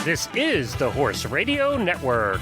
This is the Horse Radio Network.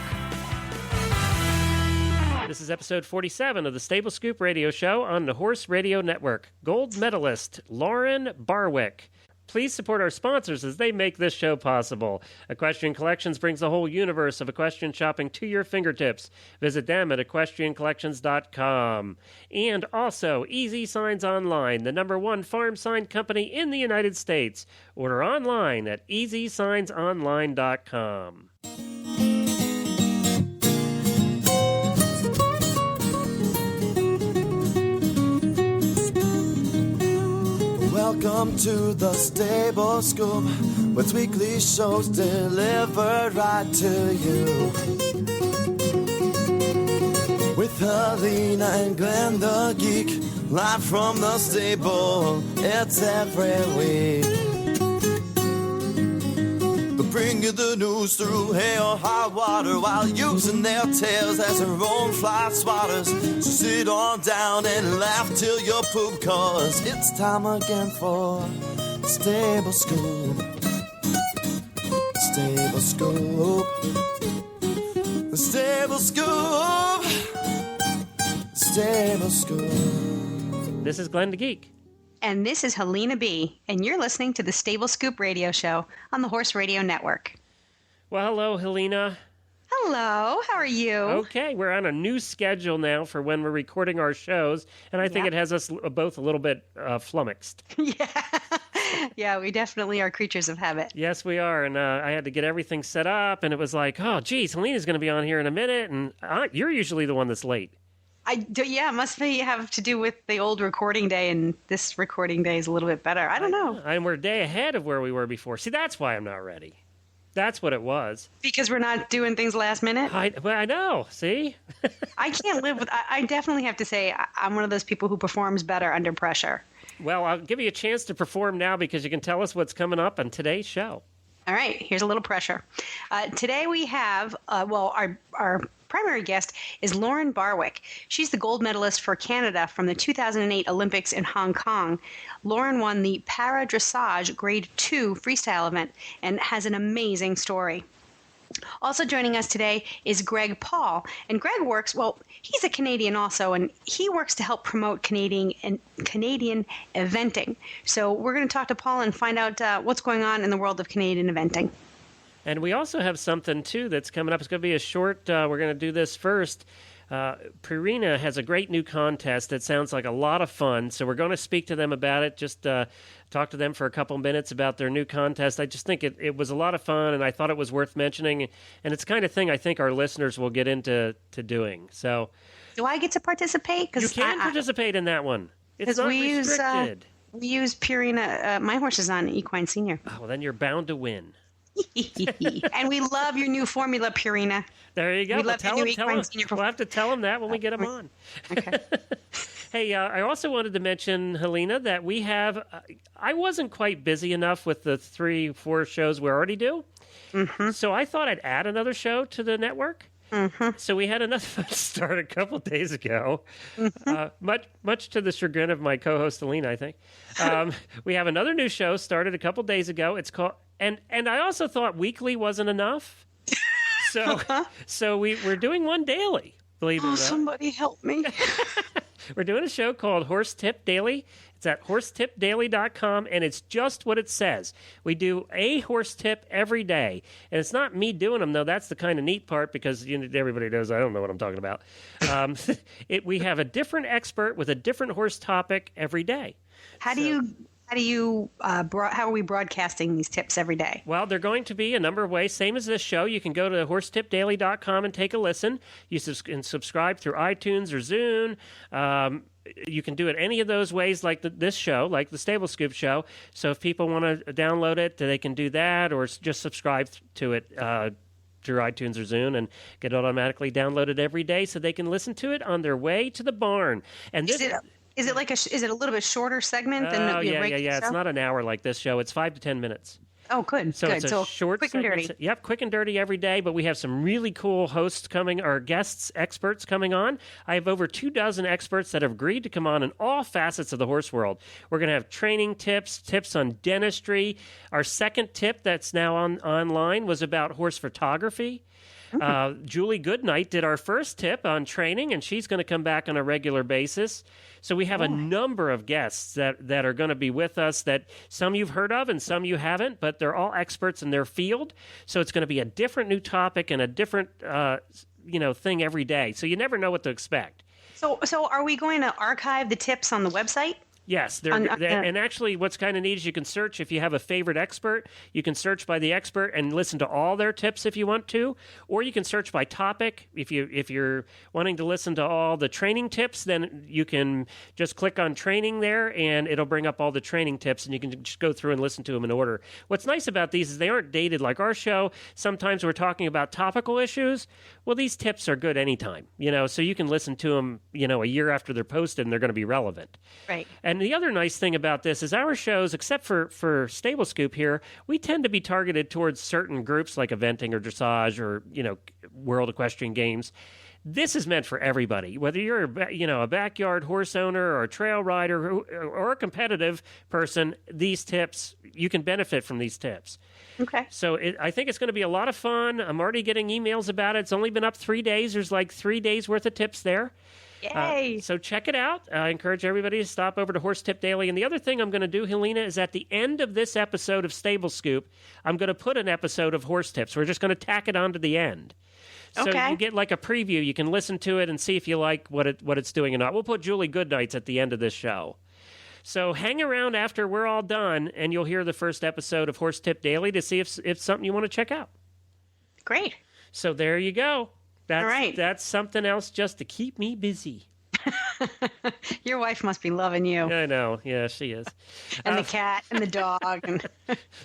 This is episode 47 of the Stable Scoop Radio Show on the Horse Radio Network. Gold medalist Lauren Barwick. Please support our sponsors as they make this show possible. Equestrian Collections brings the whole universe of equestrian shopping to your fingertips. Visit them at equestriancollections.com. And also, Easy Signs Online, the #1 farm sign company in the United States. Order online at easysignsonline.com. Welcome to the Stable Scoop, with weekly shows delivered right to you. With Helena and Glenn the Geek, live from the stable, it's every week. They'll bring you the news through hail or high water, while using their tails as their own fly swatters. So sit on down and laugh till you poop, 'cause it's time again for Stable Scoop. Stable Scoop. Stable Scoop. Stable Scoop. This is Glenn the Geek. And this is Helena B., and you're listening to the Stable Scoop Radio Show on the Horse Radio Network. Well, hello, Helena. Hello, how are you? Okay, we're on a new schedule now for when we're recording our shows, and I think it has us both a little bit flummoxed. Yeah, we definitely are creatures of habit. Yes, we are, and I had to get everything set up, and it was like, oh, geez, Helena's going to be on here in a minute, and you're usually the one that's late. It must have to do with the old recording day, and this recording day is a little bit better. I don't know. And we're a day ahead of where we were before. See, that's why I'm not ready. That's what it was. Because we're not doing things last minute? I know, see? I can't live with... I definitely have to say I'm one of those people who performs better under pressure. Well, I'll give you a chance to perform now because you can tell us what's coming up on today's show. All right, here's a little pressure. Today we have, our primary guest is Lauren Barwick. She's the gold medalist for Canada from the 2008 Olympics in Hong Kong. Lauren won the Para Dressage Grade 2 freestyle event and has an amazing story. Also joining us today is Greg Paul. And Greg works, he's a Canadian also, and he works to help promote Canadian eventing. So we're going to talk to Paul and find out what's going on in the world of Canadian eventing. And we also have something, too, that's coming up. It's going to be a short, we're going to do this first. Purina has a great new contest that sounds like a lot of fun, so we're going to speak to them about it, just talk to them for a couple minutes about their new contest. I just think it was a lot of fun, and I thought it was worth mentioning, and it's the kind of thing I think our listeners will get into doing. So, do I get to participate? You can participate in that one. It's not restricted. We use Purina. My horse is on Equine Senior. Oh, well, then you're bound to win. And we love your new formula, Purina. There you go. We love tell your them, new Equine Senior. We'll have to tell them that when we get them on. Okay. Hey, I also wanted to mention, Helena, that we have... I wasn't quite busy enough with the 3-4 shows we already do. Mm-hmm. So I thought I'd add another show to the network. Mm-hmm. So we had another start a couple days ago, much to the chagrin of my co-host, Helena, I think. We have another new show started a couple days ago. It's called... And I also thought weekly wasn't enough. So we're doing one daily, believe it or not. Somebody help me. We're doing a show called Horse Tip Daily. It's at horsetipdaily.com, and it's just what it says. We do a horse tip every day. And it's not me doing them, though. That's the kind of neat part, because everybody knows I don't know what I'm talking about. We have a different expert with a different horse topic every day. How are we broadcasting these tips every day? Well, they're going to be a number of ways. Same as this show. You can go to horsetipdaily.com and take a listen. You can subscribe through iTunes or Zune. You can do it any of those ways, like this show, like the Stable Scoop show. So if people want to download it, they can do that, or just subscribe to it through iTunes or Zune and get it automatically downloaded every day so they can listen to it on their way to the barn. And this... Is it a little bit shorter segment than the regular show? It's not an hour like this show. It's 5 to 10 minutes. Oh, good. So good. it's a short quick and segment. dirty. Yep, quick and dirty every day, but we have some really cool hosts coming, or guests, experts coming on. I have over 24 experts that have agreed to come on in all facets of the horse world. We're going to have training tips, tips on dentistry. Our second tip that's now online was about horse photography. Julie Goodnight did our first tip on training, and she's going to come back on a regular basis. So we have a number of guests that are going to be with us that some you've heard of and some you haven't, but they're all experts in their field. So it's going to be a different new topic and a different thing every day. So you never know what to expect. So are we going to archive the tips on the website? Yes, and actually what's kind of neat is you can search if you have a favorite expert. You can search by the expert and listen to all their tips if you want to, or you can search by topic. If you're wanting to listen to all the training tips, then you can just click on training there, and it'll bring up all the training tips, and you can just go through and listen to them in order. What's nice about these is they aren't dated like our show. Sometimes we're talking about topical issues. Well, these tips are good anytime, so you can listen to them, a year after they're posted, and they're going to be relevant. Right. And the other nice thing about this is our shows, except for Stable Scoop here, we tend to be targeted towards certain groups like eventing or dressage or, World Equestrian Games. This is meant for everybody, whether you're a backyard horse owner or a trail rider or a competitive person. These tips, you can benefit from these tips. Okay. So I think it's going to be a lot of fun. I'm already getting emails about it. It's only been up 3 days. There's like 3 days worth of tips there. Yay! So check it out. I encourage everybody to stop over to Horse Tip Daily. And the other thing I'm going to do, Helena, is at the end of this episode of Stable Scoop, I'm going to put an episode of Horse Tips. We're just going to tack it on to the end. So you get like a preview. You can listen to it and see if you like what it's doing or not. We'll put Julie Goodnights at the end of this show. So hang around after we're all done, and you'll hear the first episode of Horse Tip Daily to see if it's something you want to check out. Great. So there you go. All right. That's something else just to keep me busy. Your wife must be loving you. I know. Yeah, she is. And the cat and the dog.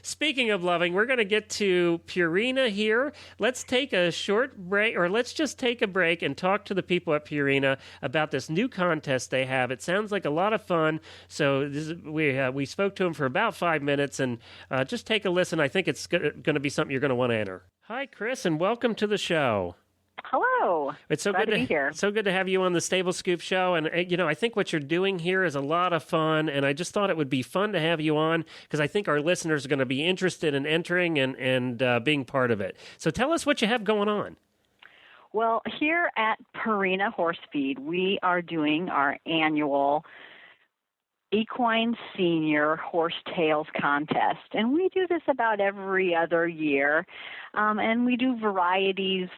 Speaking of loving, we're going to get to Purina here. Let's take a short break, or let's just take a break and talk to the people at Purina about this new contest they have. It sounds like a lot of fun. So we spoke to them for about 5 minutes, and just take a listen. I think it's going to be something you're going to want to enter. Hi, Chris, and welcome to the show. Hello. It's so Glad good to be here. So good to have you on the Stable Scoop show. And, I think what you're doing here is a lot of fun. And I just thought it would be fun to have you on because I think our listeners are going to be interested in entering and being part of it. So tell us what you have going on. Well, here at Purina Horse Feed, we are doing our annual Equine Senior Horse Tails Contest. And we do this about every other year. And we do varieties.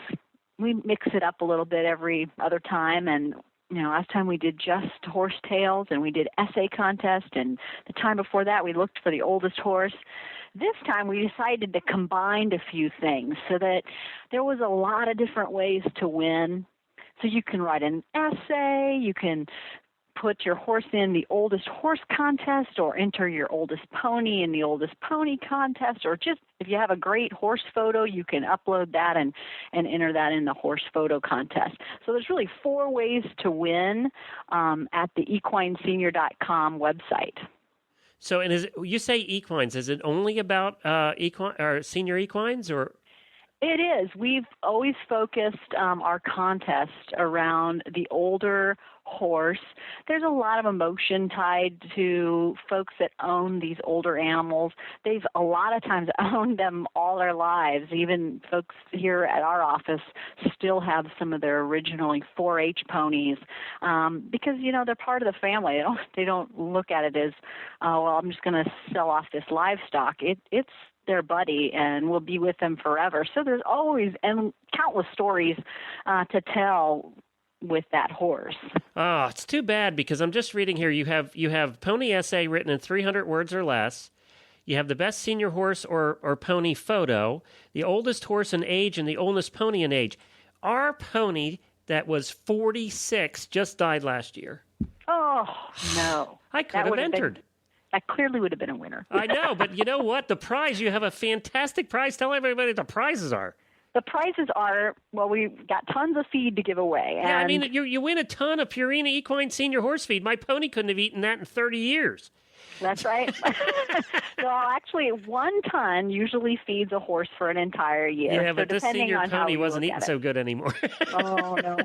We mix it up a little bit every other time, and last time we did just horsetails, and we did essay contest, and the time before that we looked for the oldest horse. This time we decided to combine a few things so that there was a lot of different ways to win. So you can write an essay, you can put your horse in the oldest horse contest, or enter your oldest pony in the oldest pony contest, or just if you have a great horse photo, you can upload that and enter that in the horse photo contest. So there's really 4 ways to win at the equinesenior.com website. So, and you say equines, is it only about equine or senior equines, or? It is. We've always focused our contest around the older horse. There's a lot of emotion tied to folks that own these older animals. They've a lot of times owned them all their lives. Even folks here at our office still have some of their originally 4-H ponies because, they're part of the family. They don't look at it as, I'm just going to sell off this livestock. It's their buddy and will be with them forever. So there's always countless stories to tell with that horse. Oh, it's too bad because I'm just reading here. You have pony essay written in 300 words or less. You have the best senior horse or pony photo, the oldest horse in age, and the oldest pony in age. Our pony that was 46 just died last year. Oh, no. I could have entered. That clearly would have been a winner. I know, but you know what? The prize, you have a fantastic prize. Tell everybody what the prizes are. The prizes are, we've got tons of feed to give away. And yeah, I mean, you win a ton of Purina Equine Senior Horse Feed. My pony couldn't have eaten that in 30 years. That's right. So actually, 1 ton usually feeds a horse for an entire year. Yeah, but so this senior on how pony you wasn't look eating at it. so good anymore. Oh, no.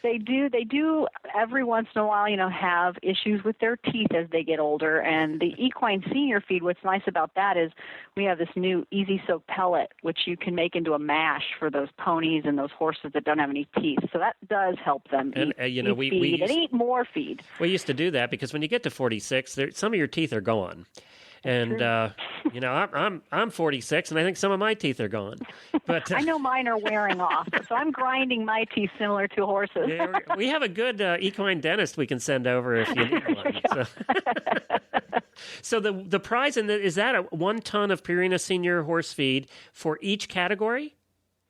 They do every once in a while, have issues with their teeth as they get older. And the equine senior feed, what's nice about that is we have this new Easy Soak pellet, which you can make into a mash for those ponies and those horses that don't have any teeth. So that does help them eat feed and eat more feed. We used to do that because when you get to 46, some of your teeth are gone. And I'm 46, and I think some of my teeth are gone. But I know mine are wearing off, so I'm grinding my teeth similar to horses. Yeah, we have a good equine dentist we can send over if you need one. So the prize is that a 1 ton of Purina Senior horse feed for each category?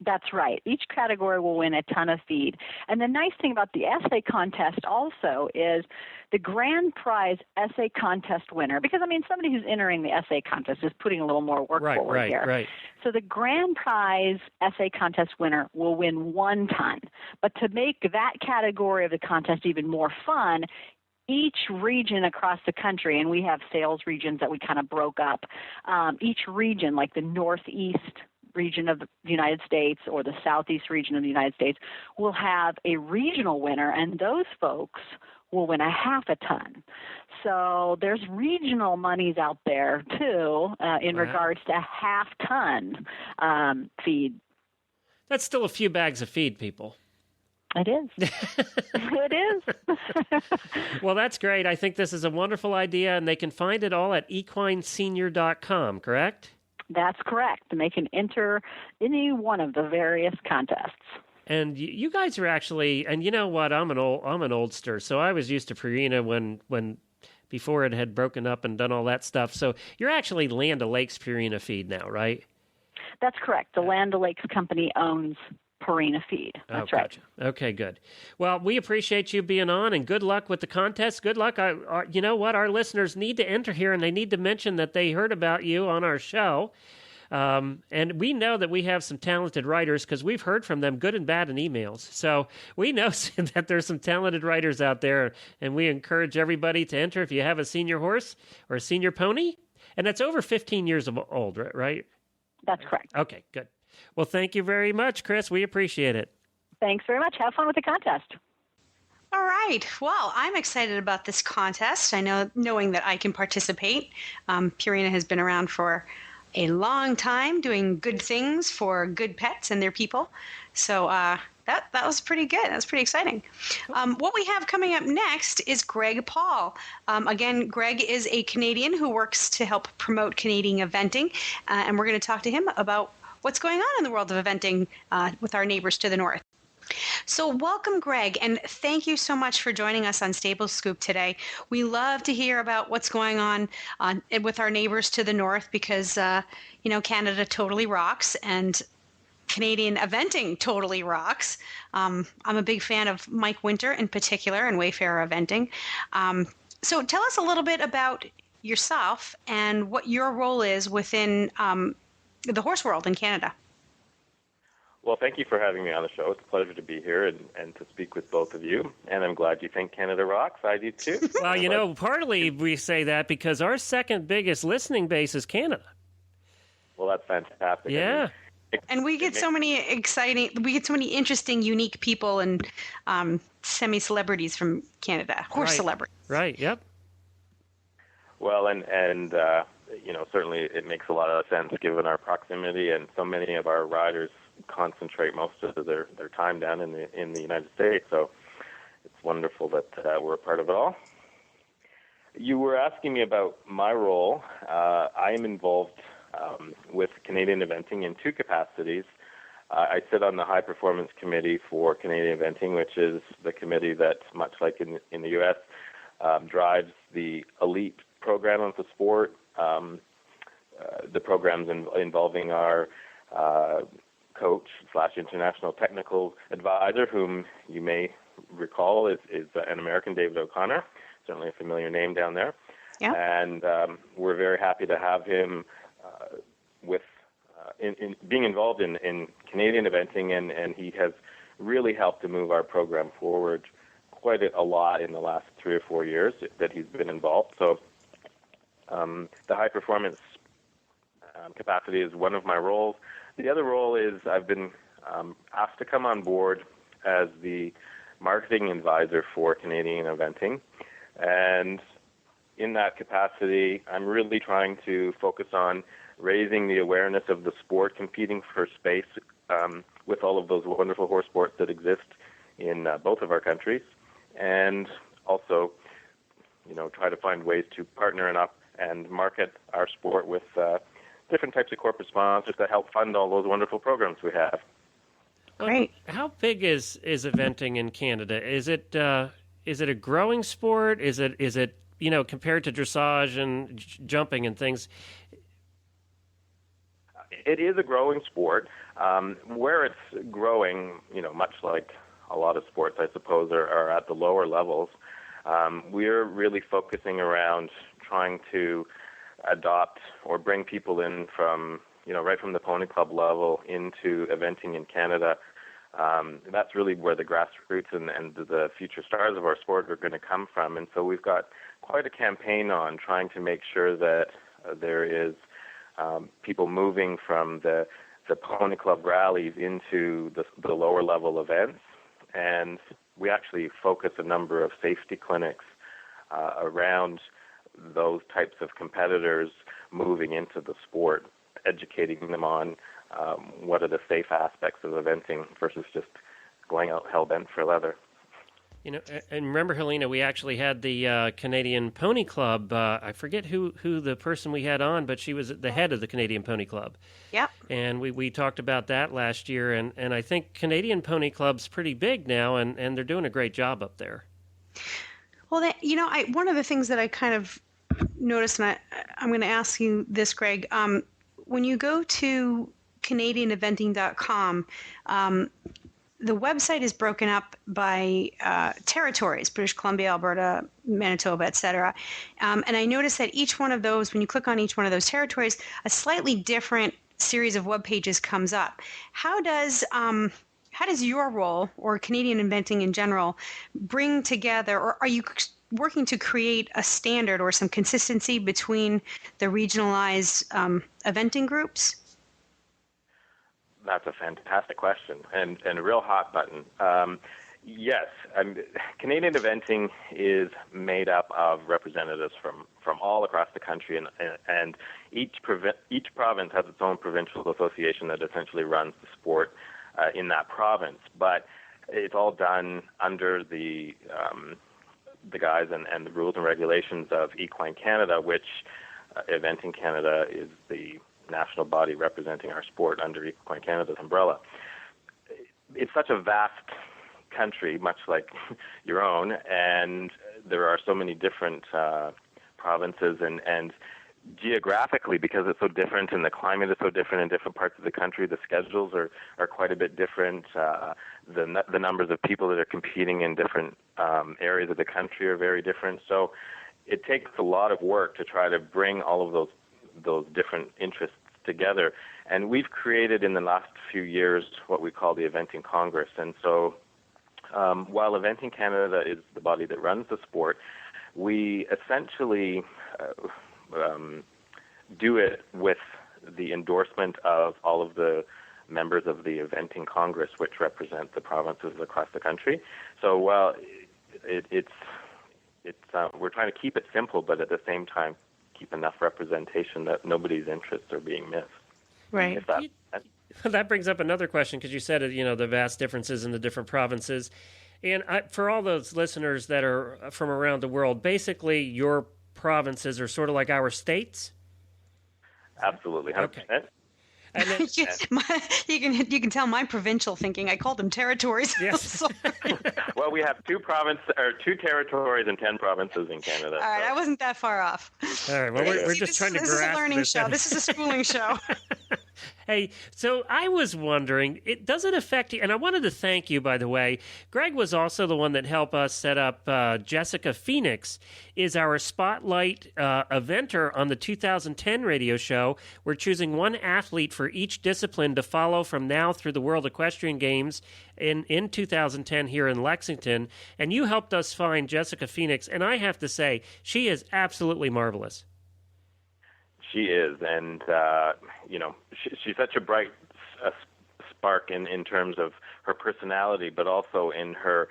That's right. Each category will win a ton of feed. And the nice thing about the essay contest also is the grand prize essay contest winner, because, somebody who's entering the essay contest is putting a little more work forward here. Right. So the grand prize essay contest winner will win 1 ton. But to make that category of the contest even more fun, each region across the country, and we have sales regions that we kind of broke up, each region, like the Northeast region of the United States or the Southeast region of the United States, will have a regional winner, and those folks will win a 1/2 ton. So there's regional monies out there, too, in regards to 1/2 ton feed. That's still a few bags of feed, people. It is. It is. Well, that's great. I think this is a wonderful idea, and they can find it all at equinesenior.com, correct? That's correct. And they can enter any one of the various contests. And you guys are actually, and you know what? I'm an oldster, so I was used to Purina when before it had broken up and done all that stuff. So you're actually Land O'Lakes Purina feed now, right? That's correct. The Land O'Lakes company owns Purina feed. That's right. Gotcha. Okay, good. Well, we appreciate you being on, and good luck with the contest. Good luck. You know what? Our listeners need to enter here, and they need to mention that they heard about you on our show. And we know that we have some talented writers because we've heard from them, good and bad, in emails. So we know that there's some talented writers out there, and we encourage everybody to enter if you have a senior horse or a senior pony. And that's over 15 years old, right? That's correct. Okay, good. Well, thank you very much, Chris. We appreciate it. Thanks very much. Have fun with the contest. All right. Well, I'm excited about this contest. I know, knowing that I can participate. Purina has been around for a long time doing good things for good pets and their people. So that was pretty good. That was pretty exciting. What we have coming up next is Greg Paul. Again, Greg is a Canadian who works to help promote Canadian eventing, and we're going to talk to him about what's going on in the world of eventing with our neighbors to the north. So welcome, Greg, and thank you so much for joining us on Stable Scoop today. We love to hear about what's going on with our neighbors to the north because, Canada totally rocks and Canadian eventing totally rocks. I'm a big fan of Mike Winter in particular and Wayfarer Eventing. So tell us a little bit about yourself and what your role is within the horse world in Canada. Well, thank you for having me on the show. It's a pleasure to be here and to speak with both of you. And I'm glad you think Canada rocks. I do too. Well, partly we say that because our second biggest listening base is Canada. Well, that's fantastic. Yeah. And we get so many interesting, unique people and semi-celebrities from Canada, horse celebrities. Right, yep. Well, and certainly it makes a lot of sense given our proximity, and so many of our riders concentrate most of their time down in the United States. So it's wonderful that we're a part of it all. You were asking me about my role. I am involved with Canadian eventing in 2 capacities. I sit on the High Performance Committee for Canadian Eventing, which is the committee that, much like in the U.S., drives the elite program of the sport, the programs involving our coach/international technical advisor, whom you may recall is an American, David O'Connor, certainly a familiar name down there. Yeah. And we're very happy to have him in being involved in Canadian eventing, and he has really helped to move our program forward quite a lot in the last 3 or 4 years that he's been involved. So The high performance capacity is one of my roles. The other role is I've been asked to come on board as the marketing advisor for Canadian eventing. And in that capacity, I'm really trying to focus on raising the awareness of the sport, competing for space with all of those wonderful horse sports that exist in both of our countries, and also, try to find ways to partner up and market our sport with different types of corporate sponsors that help fund all those wonderful programs we have. Great. How big is eventing in Canada? Is it a growing sport? Is it compared to dressage and jumping and things? It is a growing sport. Where it's growing, much like a lot of sports, I suppose, are at the lower levels. We're really focusing around trying to adopt or bring people in from, right from the pony club level into eventing in Canada. That's really where the grassroots and the future stars of our sport are going to come from. And so we've got quite a campaign on trying to make sure that there is people moving from the pony club rallies into the lower level events. And we actually focus a number of safety clinics around those types of competitors moving into the sport, educating them on what are the safe aspects of eventing versus just going out hell-bent for leather. And remember, Helena, we actually had the Canadian Pony Club. I forget who the person we had on, but she was the head of the Canadian Pony Club. Yep. And we talked about that last year, and I think Canadian Pony Club's pretty big now, and they're doing a great job up there. Well, one of the things that I kind of noticed, and I'm going to ask you this, Greg, when you go to CanadianEventing.com, the website is broken up by territories: British Columbia, Alberta, Manitoba, etc. And I noticed that each one of those, when you click on each one of those territories, a slightly different series of web pages comes up. How does your role, or Canadian eventing in general, bring together, or are you working to create a standard or some consistency between the regionalized eventing groups? That's a fantastic question and a real hot button. Yes, Canadian eventing is made up of representatives from all across the country, and each province has its own provincial association that essentially runs the sport in that province. But it's all done under the guise and the rules and regulations of Equine Canada, which Eventing Canada is the national body representing our sport under Equine Canada's umbrella. It's such a vast country, much like your own, and there are so many different provinces, and geographically, because it's so different and the climate is so different in different parts of the country, the schedules are quite a bit different. The numbers of people that are competing in different areas of the country are very different. So it takes a lot of work to try to bring all of those different interests together. And we've created in the last few years what we call the Eventing Congress. And so while Eventing Canada is the body that runs the sport, we essentially do it with the endorsement of all of the members of the Eventing Congress, which represent the provinces across the country. So while it's we're trying to keep it simple, but at the same time keep enough representation that nobody's interests are being missed. Right. That brings up another question, because you said, the vast differences in the different provinces. And for all those listeners that are from around the world, basically your provinces are sort of like our states? Absolutely, 100%. Okay. And then, you can tell my provincial thinking. I called them territories. Yes. Well, we have two territories and 10 provinces in Canada. All right, I wasn't that far off. All right, well, we're just trying to grasp this. This is a learning show. This is a schooling show. Hey, so I was wondering, does it affect you? And I wanted to thank you, by the way. Greg was also the one that helped us set up. Jessica Phoenix is our spotlight eventer on the 2010 radio show. We're choosing one athlete for each discipline to follow from now through the World Equestrian Games in 2010 here in Lexington. And you helped us find Jessica Phoenix, and I have to say, she is absolutely marvelous. She is, and she's such a bright spark in terms of her personality, but also in her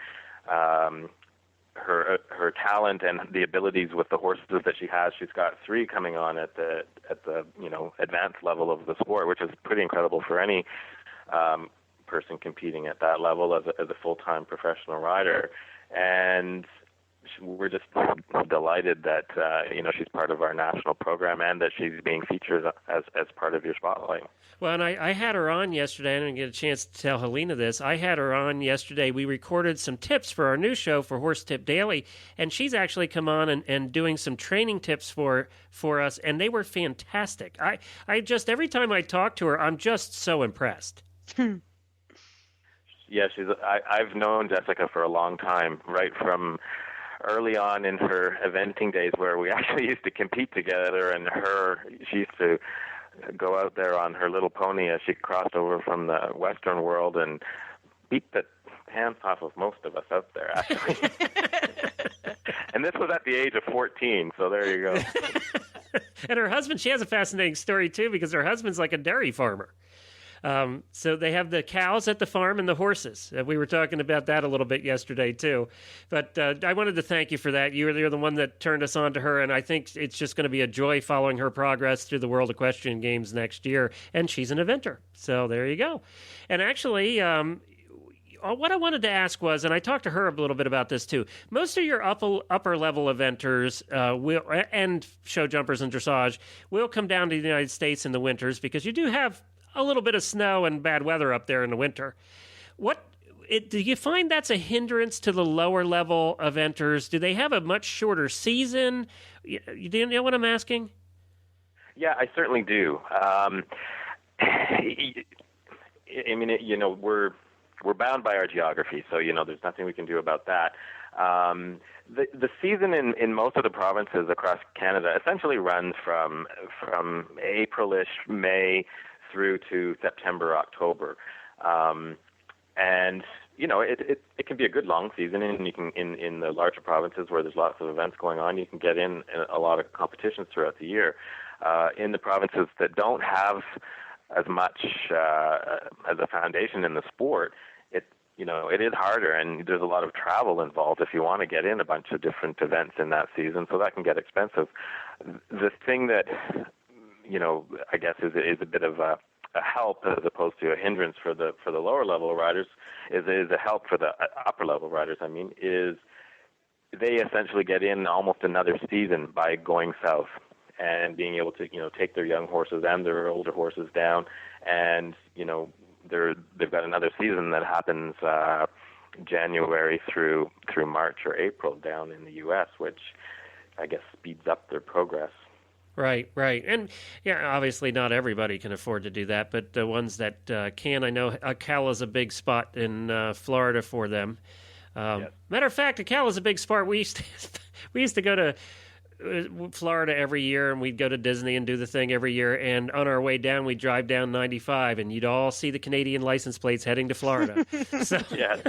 talent and the abilities with the horses that she has. She's got 3 coming on at the advanced level of the sport, which is pretty incredible for any person competing at that level as a full-time professional rider. And we're just delighted that she's part of our national program and that she's being featured as part of your spotlight. Well, and I had her on yesterday. I didn't get a chance to tell Helena this. I had her on yesterday. We recorded some tips for our new show for Horse Tip Daily, and she's actually come on and doing some training tips for us, and they were fantastic. I just, every time I talk to her, I'm just so impressed. Yeah, I've known Jessica for a long time, right from early on in her eventing days where we actually used to compete together, and she used to go out there on her little pony as she crossed over from the Western world and beat the pants off of most of us out there, actually. And this was at the age of 14, so there you go. And her husband, she has a fascinating story, too, because her husband's like a dairy farmer. So they have the cows at the farm and the horses. We were talking about that a little bit yesterday, too. But I wanted to thank you for that. You're the one that turned us on to her, and I think it's just going to be a joy following her progress through the World Equestrian Games next year. And she's an eventer. So there you go. And actually, what I wanted to ask was, and I talked to her a little bit about this, too, most of your upper-level eventers and show jumpers and dressage will come down to the United States in the winters because you do have a little bit of snow and bad weather up there in the winter. Do you find that's a hindrance to the lower level eventers? Do they have a much shorter season? Do you know what I'm asking? Yeah, I certainly do. I mean, we're bound by our geography, so there's nothing we can do about that. The season in most of the provinces across Canada essentially runs from April-ish, May, through to September, October, and it can be a good long season. And you can in the larger provinces where there's lots of events going on, you can get in a lot of competitions throughout the year. In the provinces that don't have as much as a foundation in the sport, it is harder, and there's a lot of travel involved if you want to get in a bunch of different events in that season. So that can get expensive. The thing that I guess is a bit of a help as opposed to a hindrance for the lower level riders is a help for the upper level riders. I mean, is they essentially get in almost another season by going south and being able to take their young horses and their older horses down, and they've got another season that happens January through March or April down in the U.S., which I guess speeds up their progress. Right. And, yeah, obviously not everybody can afford to do that, but the ones that can, I know Ocala's a big spot in Florida for them. Yes. Matter of fact, Ocala's a big spot. We used to go to Florida every year, and we'd go to Disney and do the thing every year, and on our way down, we'd drive down 95, and you'd all see the Canadian license plates heading to Florida. Yes.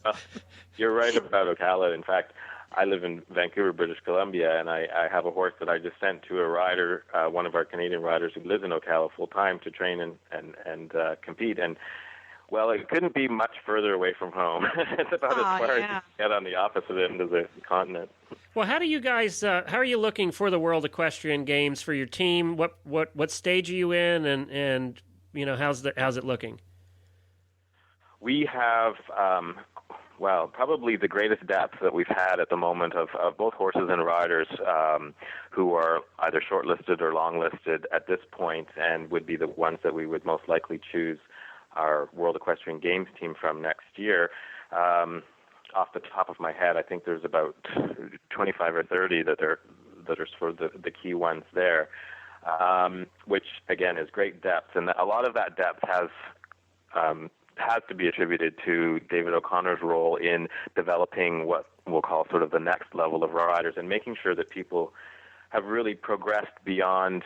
Well, you're right about Ocala. In fact, I live in Vancouver, British Columbia, and I have a horse that I just sent to a rider, one of our Canadian riders who lives in Ocala full time to train and compete. And well, it couldn't be much further away from home. It's about as far as you get on the opposite end of the continent. Well, how do you guys? How are you looking for the World Equestrian Games for your team? What stage are you in, and how's it looking? We have. Well, probably the greatest depth that we've had at the moment of both horses and riders who are either shortlisted or longlisted at this point, and would be the ones that we would most likely choose our World Equestrian Games team from next year. Off the top of my head, I think there's about 25 or 30 that are sort of the key ones there, which again is great depth, and a lot of that depth has to be attributed to David O'Connor's role in developing what we'll call sort of the next level of riders and making sure that people have really progressed beyond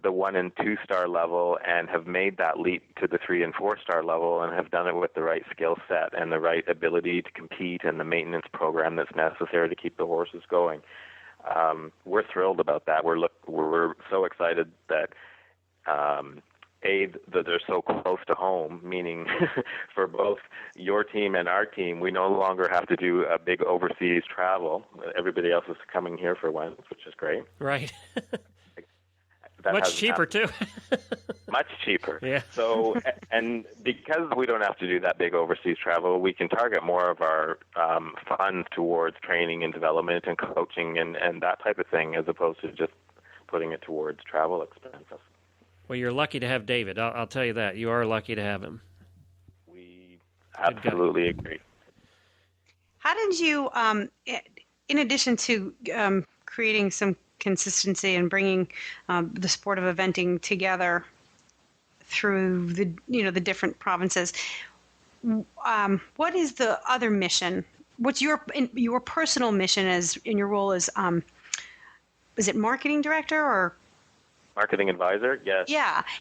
the 1 and 2 star level and have made that leap to the 3 and 4 star level and have done it with the right skill set and the right ability to compete and the maintenance program that's necessary to keep the horses going. we're thrilled about that. We're so excited that that they're so close to home, meaning for both your team and our team, we no longer have to do a big overseas travel. Everybody else is coming here for once, which is great. Right. That much cheaper, too. Much cheaper. Yeah. So, and because we don't have to do that big overseas travel, we can target more of our funds towards training and development and coaching and that type of thing, as opposed to just putting it towards travel expenses. Well, you're lucky to have David. I'll tell you that. You are lucky to have him. We absolutely agree. How did you, in addition to creating some consistency and bringing the sport of eventing together through the different provinces, what is the other mission? What's your personal mission as in your role as is it marketing director or marketing advisor? Yes.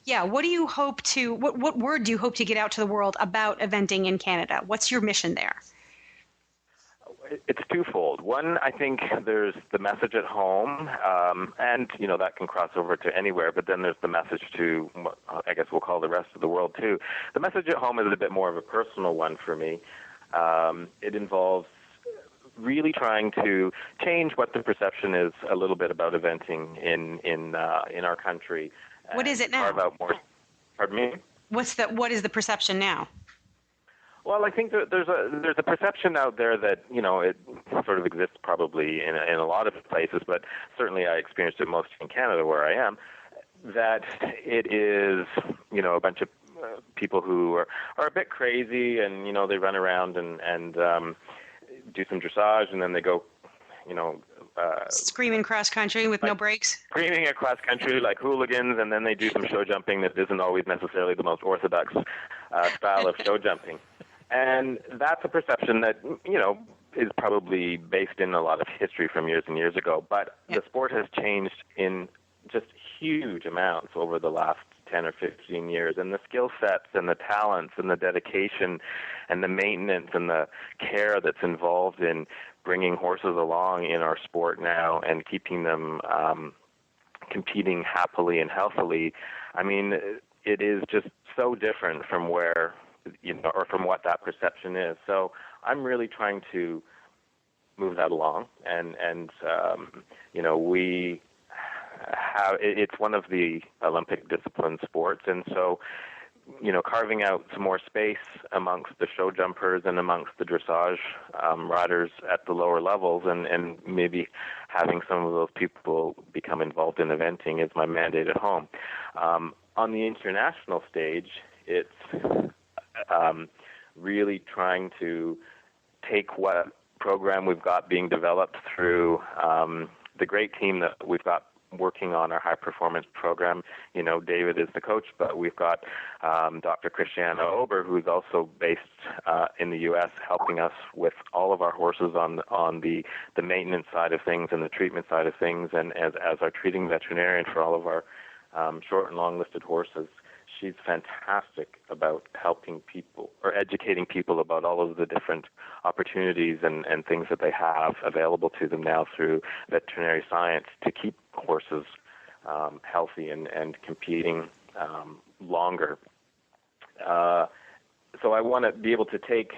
Yeah. What do you hope to? What word do you hope to get out to the world about eventing in Canada? What's your mission there? It's twofold. One, I think there's the message at home, and that can cross over to anywhere. But then there's the message to, I guess we'll call the rest of the world too. The message at home is a bit more of a personal one for me. It involves really trying to change what the perception is a little bit about eventing in our country. What is it now? Carve out more. Pardon me? What is the perception now? Well, I think that there's a perception out there that it sort of exists probably in a lot of places, but certainly I experienced it most in Canada where I am, that it is a bunch of people who are a bit crazy and they run around and do some dressage and then they go screaming cross country with no brakes. Screaming across country like hooligans, and then they do some show jumping that isn't always necessarily the most orthodox style of show jumping. And that's a perception that, is probably based in a lot of history from years and years ago. But the sport has changed in just huge amounts over the last 10 or 15 years. And the skill sets and the talents and the dedication and the maintenance and the care that's involved in bringing horses along in our sport now and keeping them competing happily and healthily, I mean, it is just so different from where or from what that perception is. So I'm really trying to move that along, and we have it's one of the Olympic discipline sports, and so carving out some more space amongst the show jumpers and amongst the dressage riders at the lower levels, and maybe having some of those people become involved in eventing is my mandate at home. On the international stage, it's really trying to take what program we've got being developed through the great team that we've got working on our high performance program. David is the coach, but we've got Dr. Christiana Ober, who's also based in the U.S., helping us with all of our horses on the maintenance side of things and the treatment side of things, and as our treating veterinarian for all of our short and long listed horses. She's fantastic about helping people or educating people about all of the different opportunities and things that they have available to them now through veterinary science to keep horses healthy and competing longer. So I want to be able to take,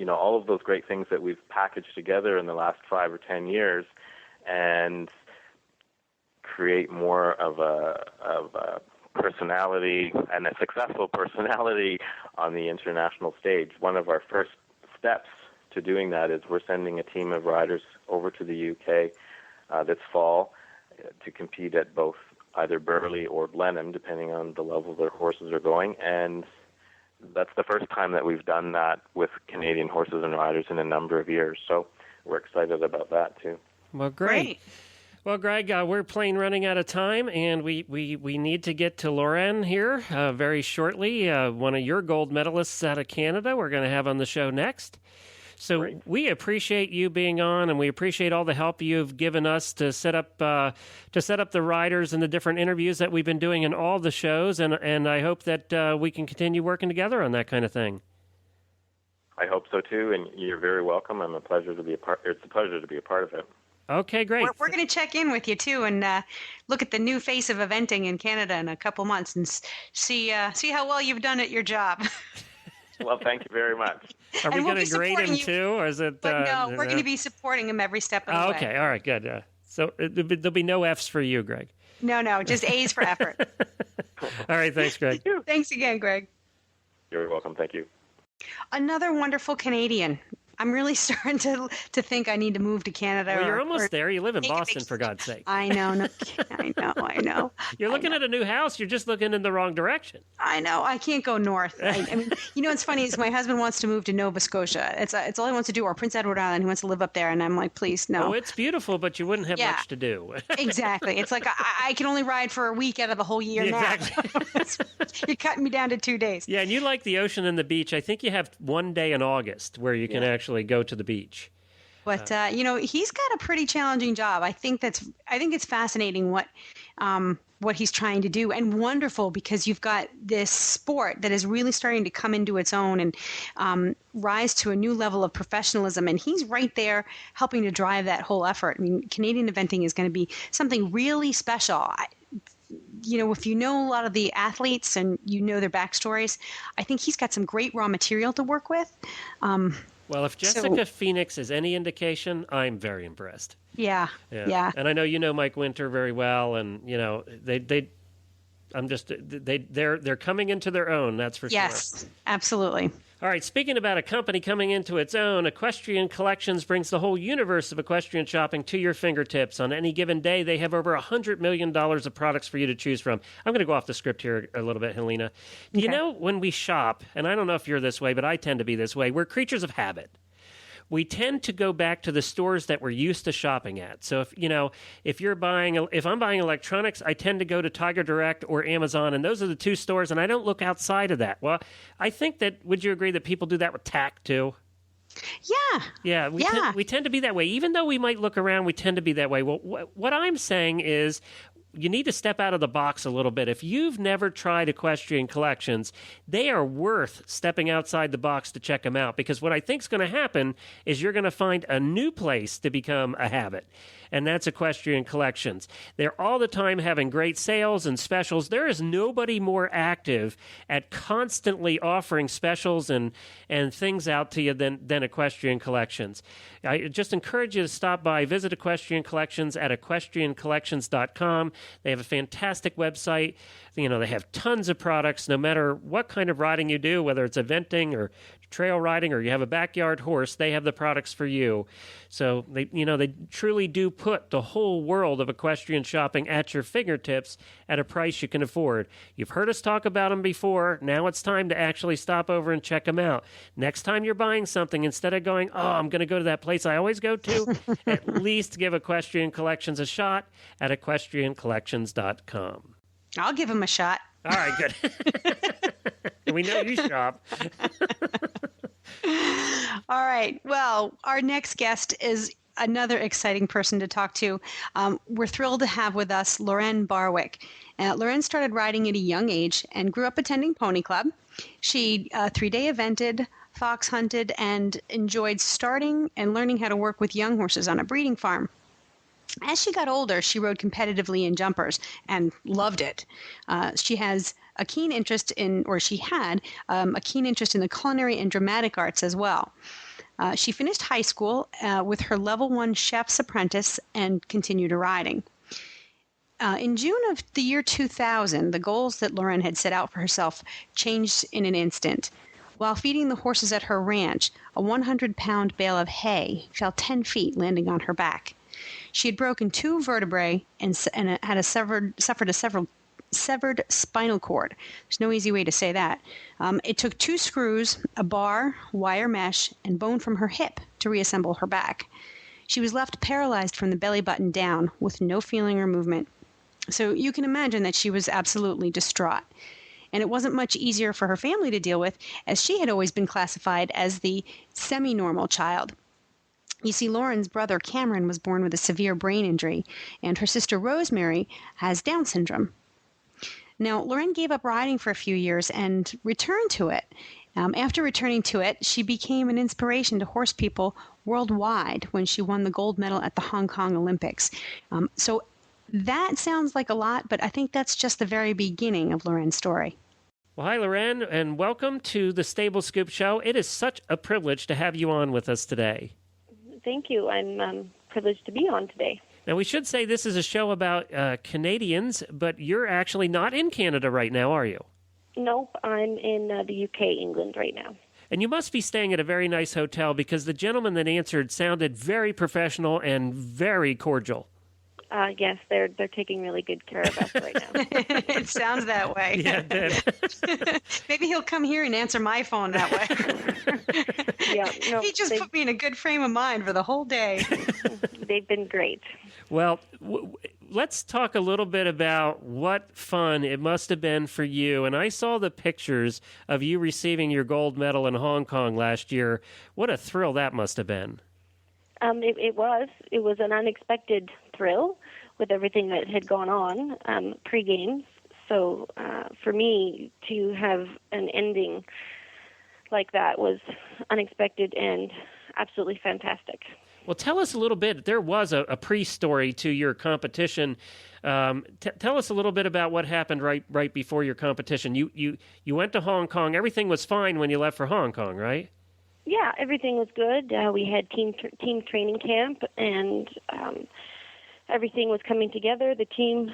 all of those great things that we've packaged together in the last 5 or 10 years and create more of a personality and a successful personality on the international stage. One of our first steps to doing that is we're sending a team of riders over to the UK this fall to compete at both either Burley or Blenheim, depending on the level their horses are going. And that's the first time that we've done that with Canadian horses and riders in a number of years. So we're excited about that too. Well, great. Well, Greg, we're running out of time, and we need to get to Lauren here very shortly, one of your gold medalists out of Canada we're going to have on the show next. So great. We appreciate you being on, and we appreciate all the help you've given us to set up the riders and the different interviews that we've been doing in all the shows, and I hope that we can continue working together on that kind of thing. I hope so too, and you're very welcome. It's a pleasure to be a part of it. Okay, great. We're going to check in with you too, and look at the new face of eventing in Canada in a couple months, and see how well you've done at your job. Well, thank you very much. Are we we'll going to grade him too, or is it? But no, we're going to be supporting him every step of the way. Okay, all right, good. So there'll be no Fs for you, Greg. No, just A's for effort. All right, thanks, Greg. Thanks again, Greg. You're welcome. Thank you. Another wonderful Canadian. I'm really starting to think I need to move to Canada. Well, you're almost there. You live in take a Boston, for God's sake. I know. I know. You're looking at a new house. You're just looking in the wrong direction. I know. I can't go north. I mean, what's funny is my husband wants to move to Nova Scotia. It's all he wants to do, or Prince Edward Island. He wants to live up there, and I'm like, please, no. Oh, it's beautiful, but you wouldn't have much to do. Exactly. It's like I can only ride for a week out of the whole year Exactly. now. You're cutting me down to 2 days. Yeah, and you like the ocean and the beach. I think you have one day in August where you can actually go to the beach. But he's got a pretty challenging job. I think it's fascinating what he's trying to do, and wonderful because you've got this sport that is really starting to come into its own and rise to a new level of professionalism. And he's right there helping to drive that whole effort. I mean, Canadian eventing is going to be something really special. If you know a lot of the athletes and you know their backstories, I think he's got some great raw material to work with. Well, if Jessica Phoenix is any indication, I'm very impressed. Yeah. And I know you know Mike Winter very well, and they're coming into their own. That's for sure. Yes, absolutely. All right, speaking about a company coming into its own, Equestrian Collections brings the whole universe of equestrian shopping to your fingertips. On any given day, they have over $100 million of products for you to choose from. I'm going to go off the script here a little bit, Helena. Okay. You know, when we shop, and I don't know if you're this way, but I tend to be this way, we're creatures of habit. We tend to go back to the stores that we're used to shopping at. So if I'm buying electronics, I tend to go to Tiger Direct or Amazon, and those are the two stores, and I don't look outside of that. Well, I think that, would you agree that people do that with tack too? Yeah. We tend to be that way. Even though we might look around, we tend to be that way. Well, what I'm saying is, you need to step out of the box a little bit. If you've never tried Equestrian Collections, they are worth stepping outside the box to check them out, because what I think is going to happen is you're going to find a new place to become a habit, and that's Equestrian Collections. They're all the time having great sales and specials. There is nobody more active at constantly offering specials and things out to you than Equestrian Collections. I just encourage you to stop by, visit Equestrian Collections at equestriancollections.com. They have a fantastic website. They have tons of products, no matter what kind of riding you do, whether it's eventing or trail riding or you have a backyard horse, they have the products for you. So they truly do put the whole world of equestrian shopping at your fingertips at a price you can afford. You've heard us talk about them before. Now it's time to actually stop over and check them out. Next time you're buying something, instead of going, I'm going to go to that place I always go to, at least give Equestrian Collections a shot at equestriancollections.com. I'll give him a shot. All right, good. We know you shop. All right. Well, our next guest is another exciting person to talk to. We're thrilled to have with us Lauren Barwick. Lauren started riding at a young age and grew up attending Pony Club. She 3-day evented, fox hunted, and enjoyed starting and learning how to work with young horses on a breeding farm. As she got older, she rode competitively in jumpers and loved it. She has a keen interest in the culinary and dramatic arts as well. She finished high school with her level 1 chef's apprentice and continued her riding. In June of the year 2000, the goals that Lauren had set out for herself changed in an instant. While feeding the horses at her ranch, a 100-pound bale of hay fell 10 feet, landing on her back. She had broken 2 vertebrae and had suffered a severed spinal cord. There's no easy way to say that. It took 2 screws, a bar, wire mesh, and bone from her hip to reassemble her back. She was left paralyzed from the belly button down with no feeling or movement. So you can imagine that she was absolutely distraught. And it wasn't much easier for her family to deal with, as she had always been classified as the semi-normal child. You see, Lauren's brother Cameron was born with a severe brain injury, and her sister Rosemary has Down syndrome. Now, Lorraine gave up riding for a few years and returned to it. After returning to it, she became an inspiration to horse people worldwide when she won the gold medal at the Hong Kong Olympics. So that sounds like a lot, but I think that's just the very beginning of Loren's story. Well, hi, Loren, and welcome to the Stable Scoop Show. It is such a privilege to have you on with us today. Thank you. I'm privileged to be on today. Now, we should say this is a show about Canadians, but you're actually not in Canada right now, are you? Nope, I'm in the UK, England right now. And you must be staying at a very nice hotel because the gentleman that answered sounded very professional and very cordial. Yes, they're taking really good care of us right now. It sounds that way. Yeah, it did. Maybe he'll come here and answer my phone that way. Yeah, no, He just put me in a good frame of mind for the whole day. They've been great. Well, let's talk a little bit about what fun it must have been for you. And I saw the pictures of you receiving your gold medal in Hong Kong last year. What a thrill that must have been. It was an unexpected thrill with everything that had gone on pre-games. So for me to have an ending like that was unexpected and absolutely fantastic. Well, tell us a little bit. There was a pre-story to your competition. Tell us a little bit about what happened right before your competition. You went to Hong Kong. Everything was fine when you left for Hong Kong, right? Yeah, everything was good. We had team training camp, and everything was coming together. The team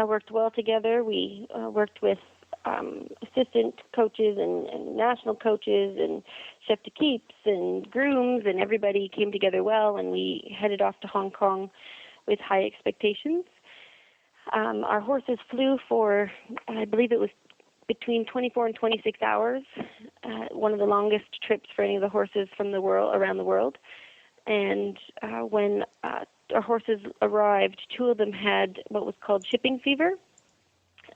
worked well together. We worked with assistant coaches and national coaches and chef de keeps and grooms, and everybody came together well, and we headed off to Hong Kong with high expectations. Our horses flew for, I believe it was between 24 and 26 hours, one of the longest trips for any of the horses from the world, around the world. And when our horses arrived, two of them had what was called shipping fever,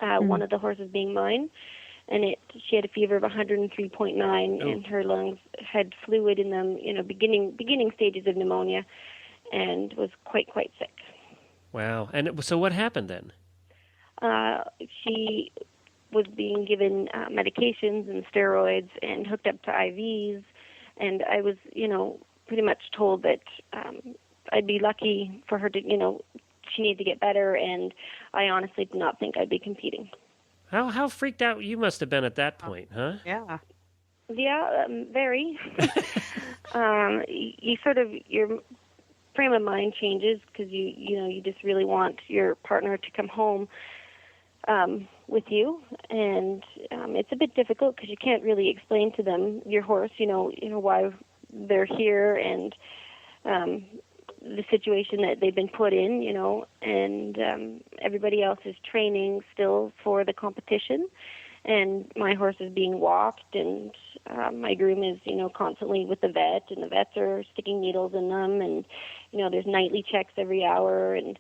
one of the horses being mine, and she had a fever of 103.9, and her lungs had fluid in them, beginning stages of pneumonia, and was quite sick. Wow. And so what happened then? She was being given medications and steroids and hooked up to IVs, and I was, pretty much told that I'd be lucky for her to, she needed to get better, and I honestly did not think I'd be competing. How freaked out you must have been at that point, huh? Yeah. Yeah, very. You sort of, your frame of mind changes because you just really want your partner to come home with you, and it's a bit difficult because you can't really explain to them, your horse, why they're here and the situation that they've been put in, and everybody else is training still for the competition, and my horse is being walked, and my groom is, constantly with the vet, and the vets are sticking needles in them, and, there's nightly checks every hour, and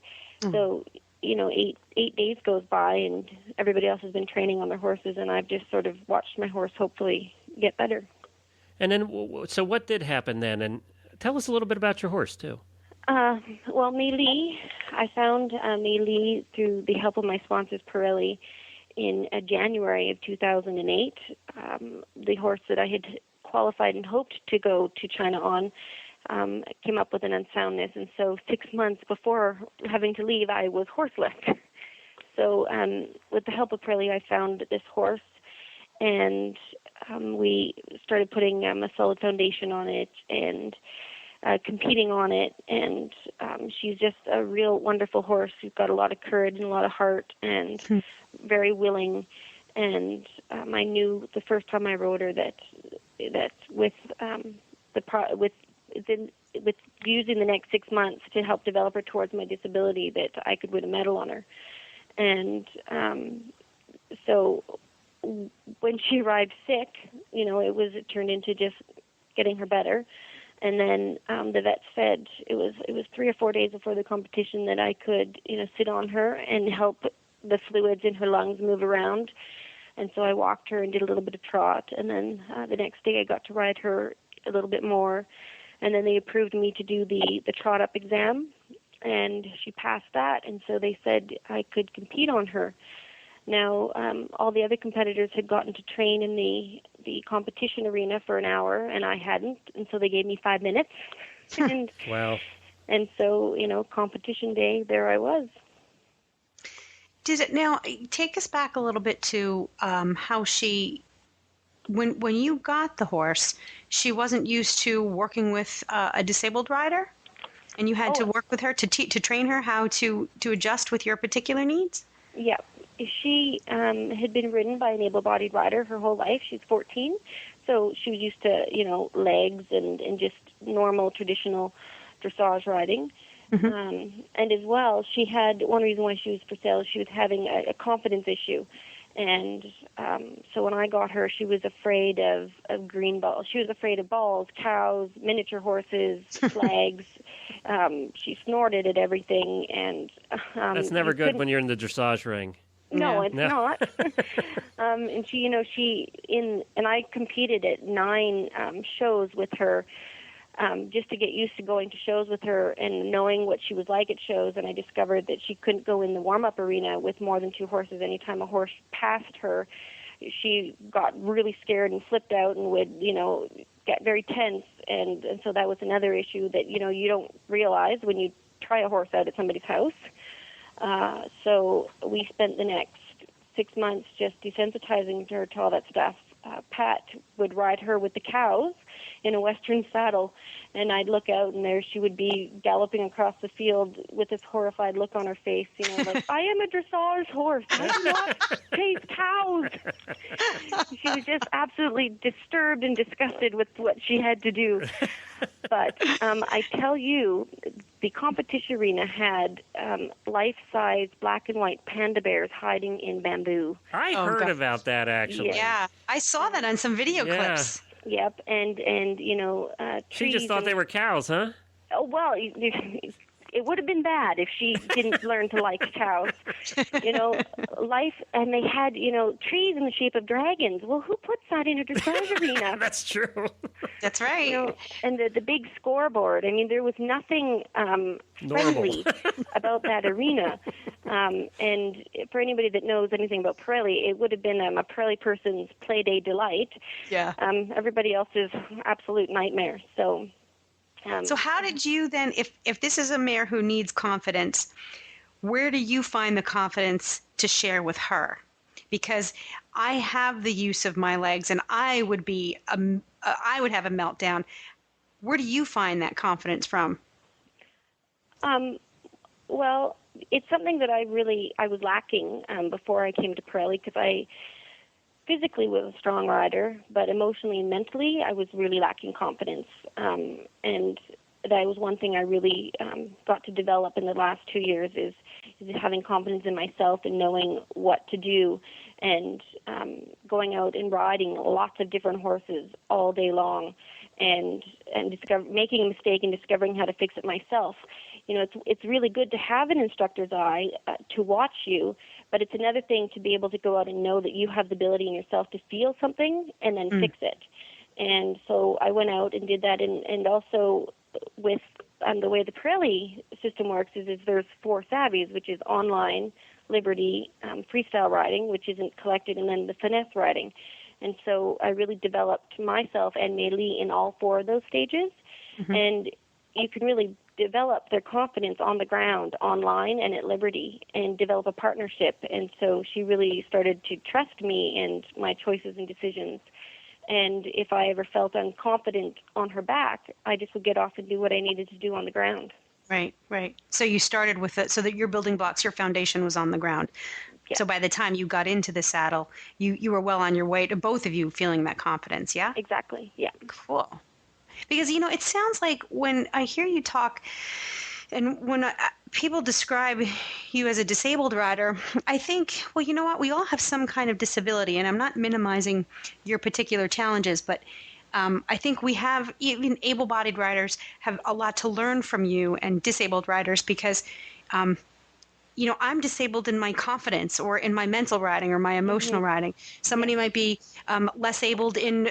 so, 8 days goes by, and everybody else has been training on their horses, and I've just sort of watched my horse hopefully get better. And then, so what did happen then? And tell us a little bit about your horse, too. Well, Mei Li, I found Mei Li through the help of my sponsors, Pirelli, in January of 2008. The horse that I had qualified and hoped to go to China on came up with an unsoundness, and so 6 months before having to leave, I was horseless. So with the help of Pirelli, I found this horse, and we started putting a solid foundation on it and competing on it, and she's just a real wonderful horse who's got a lot of courage and a lot of heart and very willing. And I knew the first time I rode her that with using the next 6 months to help develop her towards my disability, that I could win a medal on her. And so when she arrived sick, it turned into just getting her better. And then the vet said it was 3 or 4 days before the competition that I could, sit on her and help the fluids in her lungs move around. And so I walked her and did a little bit of trot. And then the next day I got to ride her a little bit more. And then they approved me to do the trot up exam. And she passed that. And so they said I could compete on her. Now, all the other competitors had gotten to train in the competition arena for an hour, and I hadn't, and so they gave me 5 minutes. And, Wow. And so, competition day, there I was. Now take us back a little bit to how she, when you got the horse, she wasn't used to working with a disabled rider, and you had to work with her to train her how to adjust with your particular needs? Yeah. She had been ridden by an able-bodied rider her whole life. She's 14, so she was used to, legs and just normal, traditional dressage riding. Mm-hmm. And as well, she had, one reason why she was for sale is she was having a confidence issue. And so when I got her, she was afraid of green balls. She was afraid of balls, cows, miniature horses, flags. She snorted at everything. And that's never good when you're in the dressage ring. No, it's not. And and I competed at 9 shows with her, just to get used to going to shows with her and knowing what she was like at shows. And I discovered that she couldn't go in the warm-up arena with more than 2 horses. Anytime a horse passed her, she got really scared and flipped out and would, get very tense. And so that was another issue that, you don't realize when you try a horse out at somebody's house. So we spent the next 6 months just desensitizing her to all that stuff. Pat would ride her with the cows in a Western saddle, and I'd look out, and there she would be galloping across the field with this horrified look on her face, like, I am a dressage horse. I do not chase cows. She was just absolutely disturbed and disgusted with what she had to do. But I tell you, the competition arena had life-size black and white panda bears hiding in bamboo. I heard about that, actually. Yeah, I saw that on some video clips. Yep, and she just thought they were cows, huh? Oh, well, it would have been bad if she didn't learn to like cows. Life, and they had, trees in the shape of dragons. Well, who puts that in a dressage arena? That's true. That's right. And the big scoreboard. I mean, there was nothing friendly about that arena. And for anybody that knows anything about Pirelli, it would have been a Pirelli person's play day delight. Yeah. Everybody else's absolute nightmare. So how did you then, if this is a mare who needs confidence, where do you find the confidence to share with her? Because I have the use of my legs, and I would have a meltdown. Where do you find that confidence from? Well, it's something that I was lacking before I came to Pirelli, because I physically was a strong rider, but emotionally and mentally I was really lacking confidence. And that was one thing I really got to develop in the last 2 years is having confidence in myself and knowing what to do, and going out and riding lots of different horses all day long, and making a mistake and discovering how to fix it myself. It's really good to have an instructor's eye to watch you, but it's another thing to be able to go out and know that you have the ability in yourself to feel something and then fix it. And so I went out and did that, and also with the way the Pirelli system works is there's 4 savvies, which is online, liberty, freestyle riding, which isn't collected, and then the finesse riding. And so I really developed myself and Mei Li in all 4 of those stages. Mm-hmm. And you can really develop their confidence on the ground, online, and at Liberty, and develop a partnership. And so she really started to trust me and my choices and decisions. And if I ever felt unconfident on her back, I just would get off and do what I needed to do on the ground. Right. So you started with it so that your building blocks, your foundation was on the ground. Yeah. So by the time you got into the saddle, you were well on your way to both of you feeling that confidence, yeah? Exactly, yeah. Cool. Because, it sounds like when I hear you talk and when people describe you as a disabled rider, I think, well, you know what? We all have some kind of disability, and I'm not minimizing your particular challenges, but I think we have, even able-bodied riders have a lot to learn from you and disabled riders because, I'm disabled in my confidence or in my mental riding or my emotional riding. Somebody might be less abled in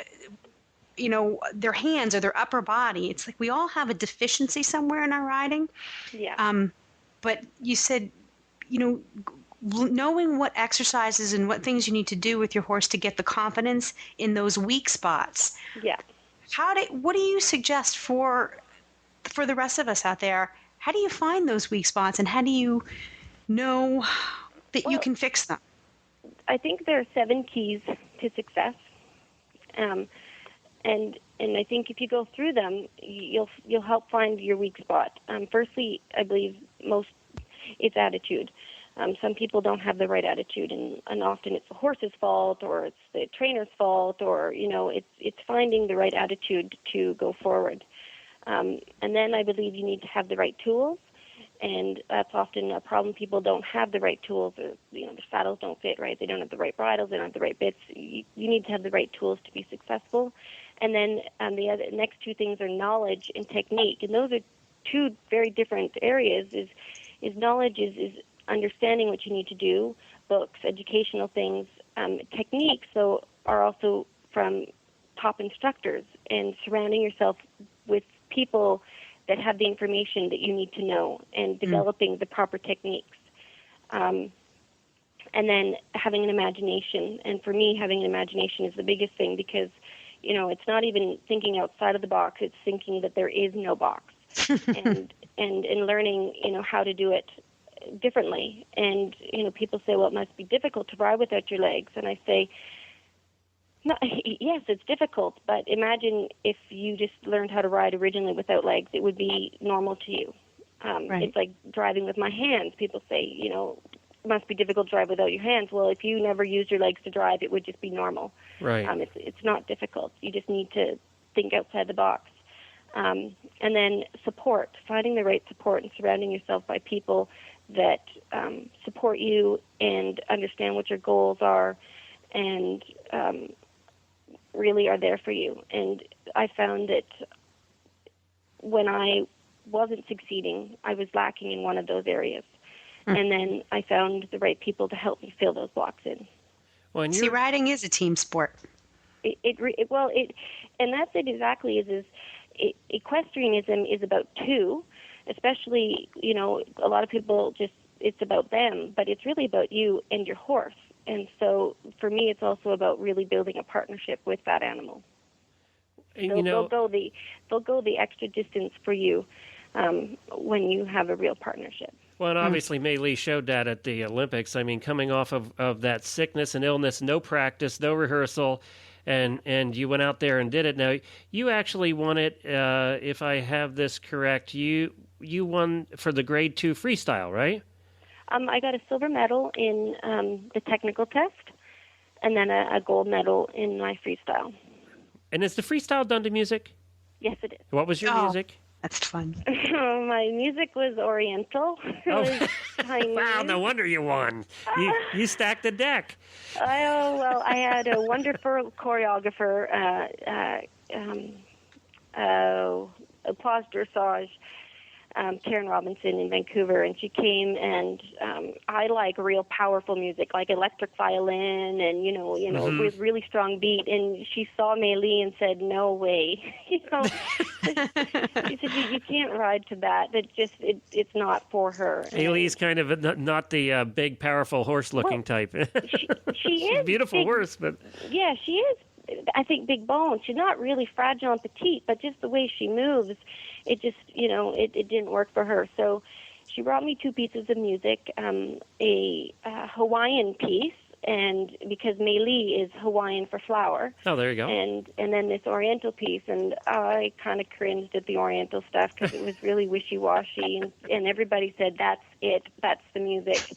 their hands or their upper body. It's like we all have a deficiency somewhere in our riding. Yeah. But you said, knowing what exercises and what things you need to do with your horse to get the confidence in those weak spots. Yeah. What do you suggest for the rest of us out there? How do you find those weak spots, and how do you know that you can fix them? I think there are 7 keys to success, and I think if you go through them, you'll help find your weak spot. Firstly, I believe it's attitude. Some people don't have the right attitude, and often it's the horse's fault, or it's the trainer's fault, or it's finding the right attitude to go forward. And then I believe you need to have the right tools, and that's often a problem. People don't have the right tools, or the saddles don't fit right. They don't have the right bridles. They don't have the right bits. You need to have the right tools to be successful. And then the next 2 things are knowledge and technique, and those are 2 very different areas. Is knowledge is understanding what you need to do, books, educational things, techniques. So are also from top instructors, and surrounding yourself with people that have the information that you need to know, and developing the proper techniques. And then having an imagination. And for me, having an imagination is the biggest thing, because, it's not even thinking outside of the box. It's thinking that there is no box, and learning, how to do it differently. And, people say, well, it must be difficult to ride without your legs. And I say, no, yes, it's difficult, but imagine if you just learned how to ride originally without legs. It would be normal to you. Right. It's like driving with my hands. People say, it must be difficult to drive without your hands. Well, if you never used your legs to drive, it would just be normal. Right. It's not difficult. You just need to think outside the box. And then support, finding the right support, and surrounding yourself by people that support you and understand what your goals are, and really are there for you. And I found that when I wasn't succeeding, I was lacking in one of those areas. And then I found the right people to help me fill those blocks in. Well, and See, riding is a team sport. And that's it exactly. Equestrianism is about 2, especially, a lot of people it's about them, but it's really about you and your horse. And so for me, it's also about really building a partnership with that animal. They'll go the extra distance for you when you have a real partnership. Well, and obviously Mei Lee showed that at the Olympics. I mean, coming off of that sickness and illness, no practice, no rehearsal, and you went out there and did it. Now, you actually won it, if I have this correct, you won for the Grade 2 freestyle, right? I got a silver medal in the technical test, and then a gold medal in my freestyle. And is the freestyle done to music? Yes, it is. What was your music? That's fun. My music was Oriental. Oh. Wow, no wonder you won. You stacked the deck. I had a wonderful choreographer, applause dressage, Karen Robinson in Vancouver, and she came, and I like real powerful music, like electric violin, and with really strong beat. And she saw Mei Lee and said, "No way," she said, "You can't ride to that. It's not for her." Mei Lee's kind of not the big, powerful horse-looking type. She is beautiful big, horse, but yeah, she is. I think big bone. She's not really fragile and petite, but just the way she moves, it just, it didn't work for her. So she brought me 2 pieces of music, a Hawaiian piece, and because Mei Lee is Hawaiian for flower. Oh, there you go. And then this Oriental piece, and I kind of cringed at the Oriental stuff because it was really wishy-washy, and everybody said, that's it, that's the music.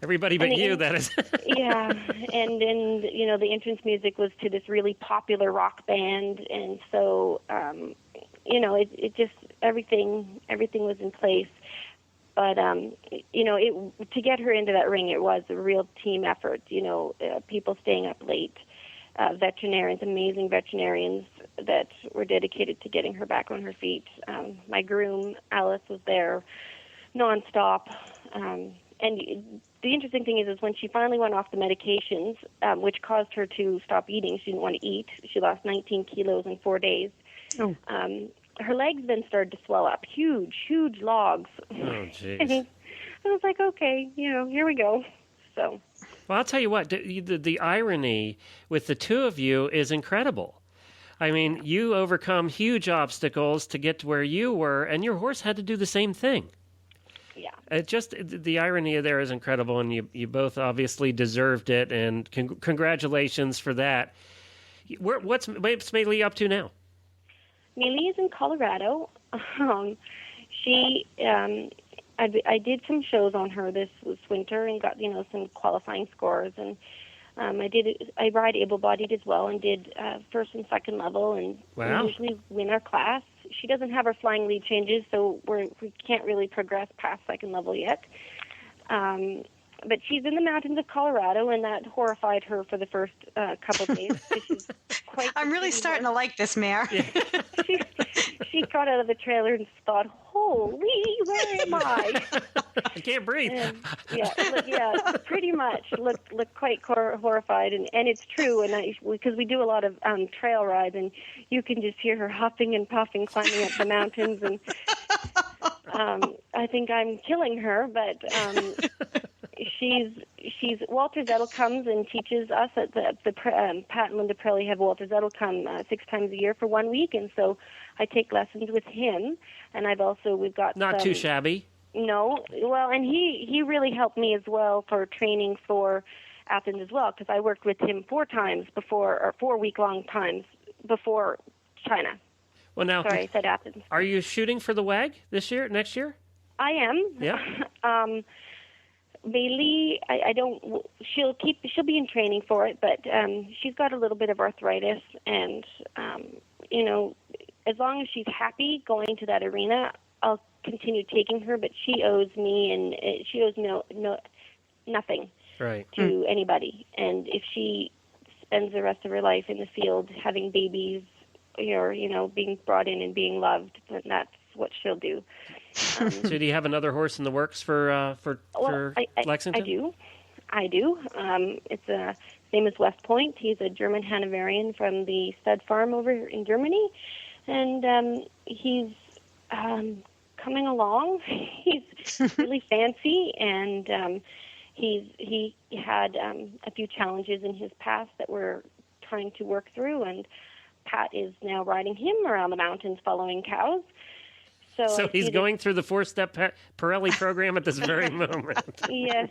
Everybody but you, that is. Yeah, and the entrance music was to this really popular rock band, and so it just everything was in place. But to get her into that ring, it was a real team effort. People staying up late, veterinarians, amazing veterinarians that were dedicated to getting her back on her feet. My groom Alice was there nonstop. And the interesting thing is when she finally went off the medications, which caused her to stop eating, she didn't want to eat. She lost 19 kilos in 4 days. Oh. Her legs then started to swell up, huge logs. Oh, jeez. I was like, okay, here we go. So. Well, I'll tell you what, the irony with the two of you is incredible. I mean, you overcome huge obstacles to get to where you were, and your horse had to do the same thing. Yeah. The irony there is incredible, and you both obviously deserved it, and congratulations for that. What's Maylee up to now? Maylee is in Colorado. I did some shows on her this winter and got some qualifying scores, and I ride able-bodied as well and did first and second level, and wow. We usually win our class. She doesn't have her flying lead changes, so we can't really progress past second level yet. But she's in the mountains of Colorado, and that horrified her for the first couple of days. She's quite I'm really starting to like this mare. Yeah. She got out of the trailer and thought, "Holy, where am I? I can't breathe." And, pretty much. Looked quite horrified, and it's true. And because we do a lot of trail rides, and you can just hear her huffing and puffing, climbing up the mountains, and I think I'm killing her, but. She's Walter Zettel comes and teaches us at the Pat and Linda Pirelli have Walter Zettel come 6 times a year for 1 week, and so I take lessons with him. And we've got not too shabby. No, well, and he really helped me as well for training for Athens as well, because I worked with him 4 times before, or 4 week-long times before China. Well, now, sorry, I said Athens. Are you shooting for the WAG next year? I am. Yeah. Maylee, I don't. She'll be in training for it, but she's got a little bit of arthritis, and as long as she's happy going to that arena, I'll continue taking her. But she owes me, and she owes nothing to anybody. And if she spends the rest of her life in the field having babies, or being brought in and being loved, then that's what she'll do. So do you have another horse in the works for Lexington? I do. It's his name is West Point. He's a German Hanoverian from the stud farm over in Germany, and he's coming along. He's really fancy, and he had a few challenges in his past that we're trying to work through, and Pat is now riding him around the mountains following cows. So he's going through the 4-step Pirelli program at this very moment. Yes,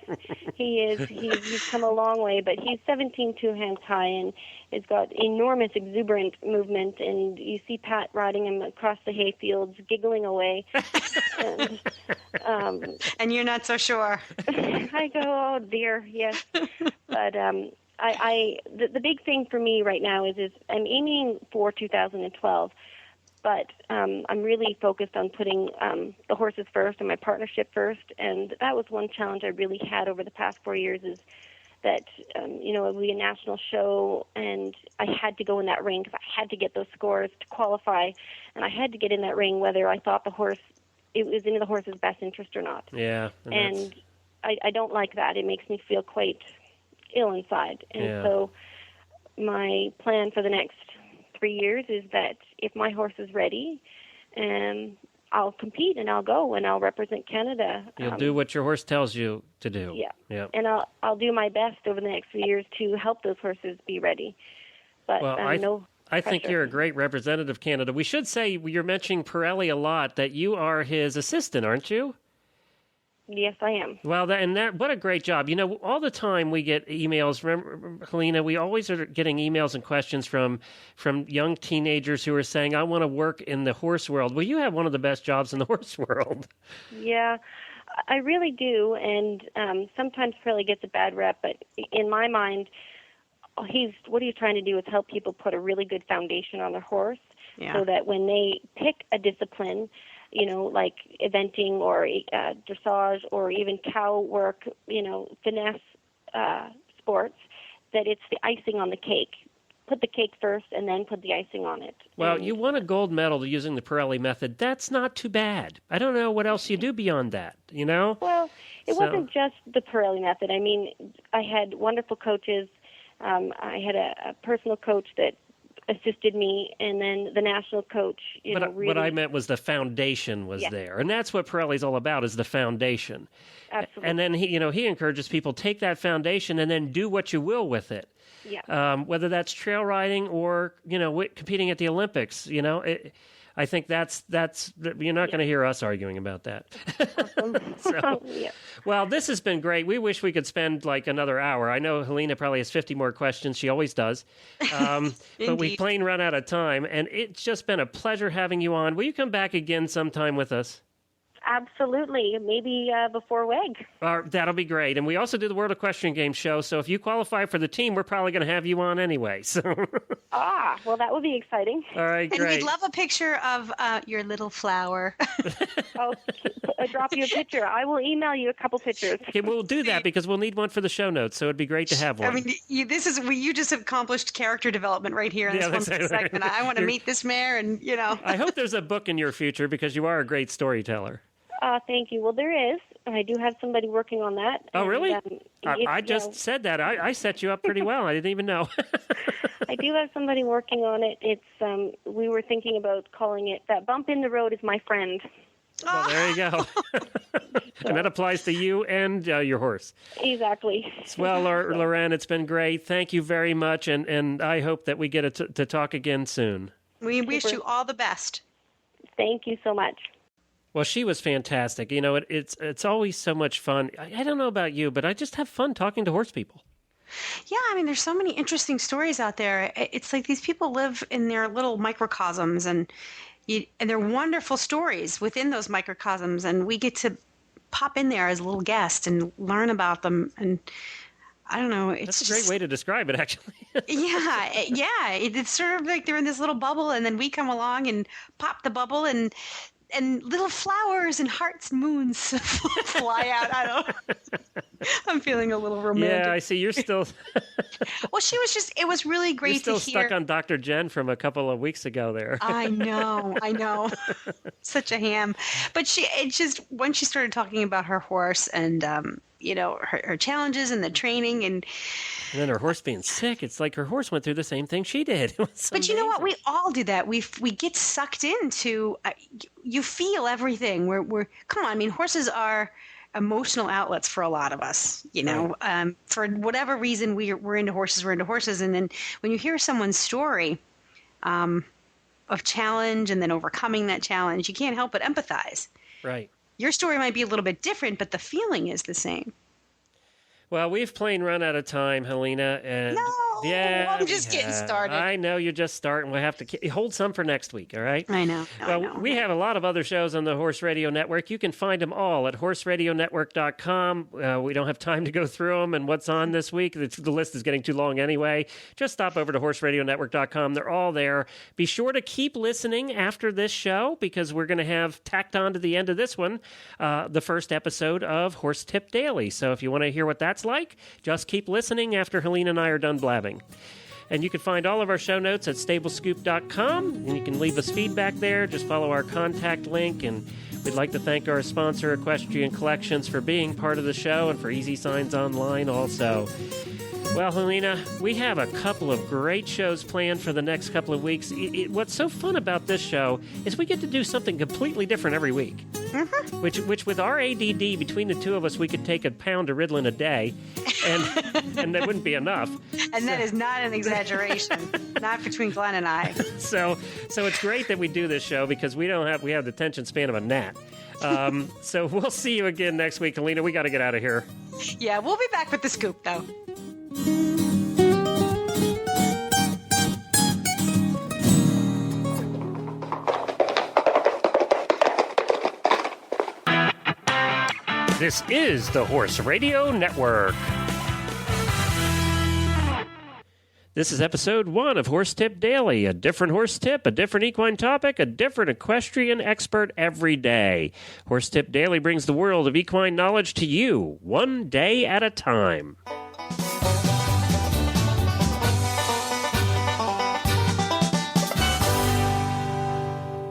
he is. He's come a long way, but he's 17 two-hands high and has got enormous exuberant movement, and you see Pat riding him across the hay fields, giggling away. And you're not so sure. I go, oh, dear, yes. But the big thing for me right now is I'm aiming for 2012. But I'm really focused on putting the horses first and my partnership first. And that was one challenge I really had over the past 4 years is that, it would be a national show, and I had to go in that ring because I had to get those scores to qualify. And I had to get in that ring whether I thought it was in the horse's best interest or not. Yeah. And I don't like that. It makes me feel quite ill inside. And so my plan for the next 3 years is that if my horse is ready, I'll compete and I'll go and I'll represent Canada. You'll do what your horse tells you to do. Yeah. And I'll do my best over the next 3 years to help those horses be ready. But I think you're a great representative of Canada. We should say you're mentioning Pirelli a lot, that you are his assistant, aren't you? Yes, I am. Well, what a great job. All the time we get emails. Remember, Helena, we always are getting emails and questions from young teenagers who are saying, I want to work in the horse world. Well, you have one of the best jobs in the horse world. Yeah, I really do. And sometimes Pirelli gets a bad rep, but in my mind, what he's trying to do is help people put a really good foundation on their horse so that when they pick a discipline, like eventing or dressage or even cow work, finesse sports, that it's the icing on the cake. Put the cake first and then put the icing on it. Well, you won a gold medal using the Pirelli method. That's not too bad. I don't know what else you do beyond that, Well, it wasn't just the Pirelli method. I mean, I had wonderful coaches. I had a personal coach that assisted me, and then the national coach. Really, what I meant was the foundation was there, and that's what Pirelli's all about, is the foundation. Absolutely. And then he encourages people, take that foundation and then do what you will with it. Yeah. Whether that's trail riding or competing at the Olympics. I think that's you're not going to hear us arguing about that. Awesome. Well, this has been great. We wish we could spend like another hour. I know Helena probably has 50 more questions. She always does. But we plain run out of time, and it's just been a pleasure having you on. Will you come back again sometime with us? Absolutely. Maybe before WEG. That'll be great. And we also do the World Equestrian Games show, so if you qualify for the team, we're probably going to have you on anyway. So. Well, that would be exciting. All right, great. And we'd love a picture of your little flower. I'll drop you a picture. I will email you a couple pictures. Okay, we'll do that because we'll need one for the show notes, so it'd be great to have one. I mean, you just accomplished character development right here in this one segment. I want to meet this mare, and I hope there's a book in your future because you are a great storyteller. Thank you. Well, there is. I do have somebody working on that. Oh, really? I just said that. I set you up pretty well. I didn't even know. I do have somebody working on it. It's we were thinking about calling it That Bump in the Road Is My Friend. Well, there you go. And that applies to you and your horse. Exactly. Well, Lorraine, it's been great. Thank you very much, and I hope that we get to talk again soon. We wish you all the best. Thank you so much. Well, she was fantastic. It's always so much fun. I don't know about you, but I just have fun talking to horse people. Yeah, I mean, there's so many interesting stories out there. It's like these people live in their little microcosms, and they're wonderful stories within those microcosms, and we get to pop in there as a little guest and learn about them. And I don't know. That's a great way to describe it, actually. Yeah. It's sort of like they're in this little bubble, and then we come along and pop the bubble, and little flowers and hearts and moons fly out. I don't. I'm feeling a little romantic. Yeah, I see. You're still. Well, it was really great to hear. You're still stuck on Dr. Jen from a couple of weeks ago there. I know. Such a ham. But when she started talking about her horse and, her challenges and the training and then her horse being sick, it's like her horse went through the same thing she did. But you know what? We all do that. We get sucked into. You feel everything. We're come on. I mean, horses are emotional outlets for a lot of us. Right. For whatever reason, we're into horses. We're into horses, and then when you hear someone's story of challenge and then overcoming that challenge, you can't help but empathize. Right. Your story might be a little bit different, but the feeling is the same. Well, we've plain run out of time, Helena. And I'm just getting started. I know you're just starting. We'll have to hold some for next week, all right? I know. We have a lot of other shows on the Horse Radio Network. You can find them all at horseradionetwork.com. We don't have time to go through them and what's on this week. The list is getting too long anyway. Just stop over to horseradionetwork.com. They're all there. Be sure to keep listening after this show because we're going to have tacked on to the end of this one the first episode of Horse Tip Daily. So if you want to hear what that's like, just keep listening after Helena and I are done blabbing. And you can find all of our show notes at stablescoop.com, and you can leave us feedback there. Just follow our contact link, and we'd like to thank our sponsor, Equestrian Collections, for being part of the show and for Easy Signs Online also. Well, Helena, we have a couple of great shows planned for the next couple of weeks. What's so fun about this show is we get to do something completely different every week. Mm-hmm. Which with our ADD, between the two of us, we could take a pound of Ritalin a day, and that wouldn't be enough. And that is not an exaggeration, not between Glenn and I. So it's great that we do this show because we have the attention span of a gnat. So we'll see you again next week, Helena. We got to get out of here. Yeah, we'll be back with the scoop, though. This is the Horse Radio Network. This is episode 1 of Horse Tip Daily. A different horse tip, a different equine topic, a different equestrian expert every day. Horse Tip Daily brings the world of equine knowledge to you, one day at a time.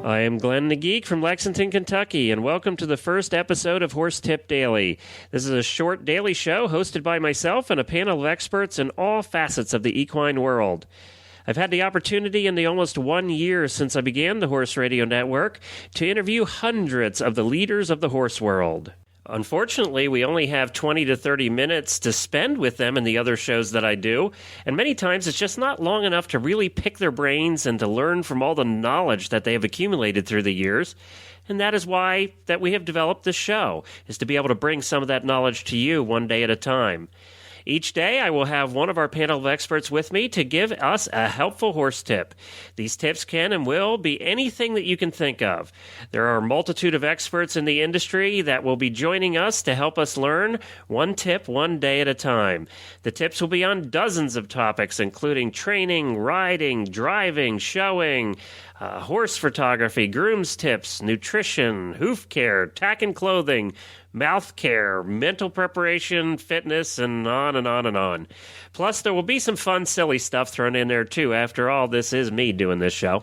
I am Glenn the Geek from Lexington, Kentucky, and welcome to the first episode of Horse Tip Daily. This is a short daily show hosted by myself and a panel of experts in all facets of the equine world. I've had the opportunity in the almost 1 year since I began the Horse Radio Network to interview hundreds of the leaders of the horse world. Unfortunately, we only have 20 to 30 minutes to spend with them in the other shows that I do, and many times it's just not long enough to really pick their brains and to learn from all the knowledge that they have accumulated through the years. And that is why that we have developed this show, is to be able to bring some of that knowledge to you one day at a time. Each day, I will have one of our panel of experts with me to give us a helpful horse tip. These tips can and will be anything that you can think of. There are a multitude of experts in the industry that will be joining us to help us learn one tip one day at a time. The tips will be on dozens of topics, including training, riding, driving, showing, horse photography, groom's tips, nutrition, hoof care, tack and clothing, mouth care, mental preparation, fitness, and on and on and on. Plus, there will be some fun, silly stuff thrown in there, too. After all, this is me doing this show.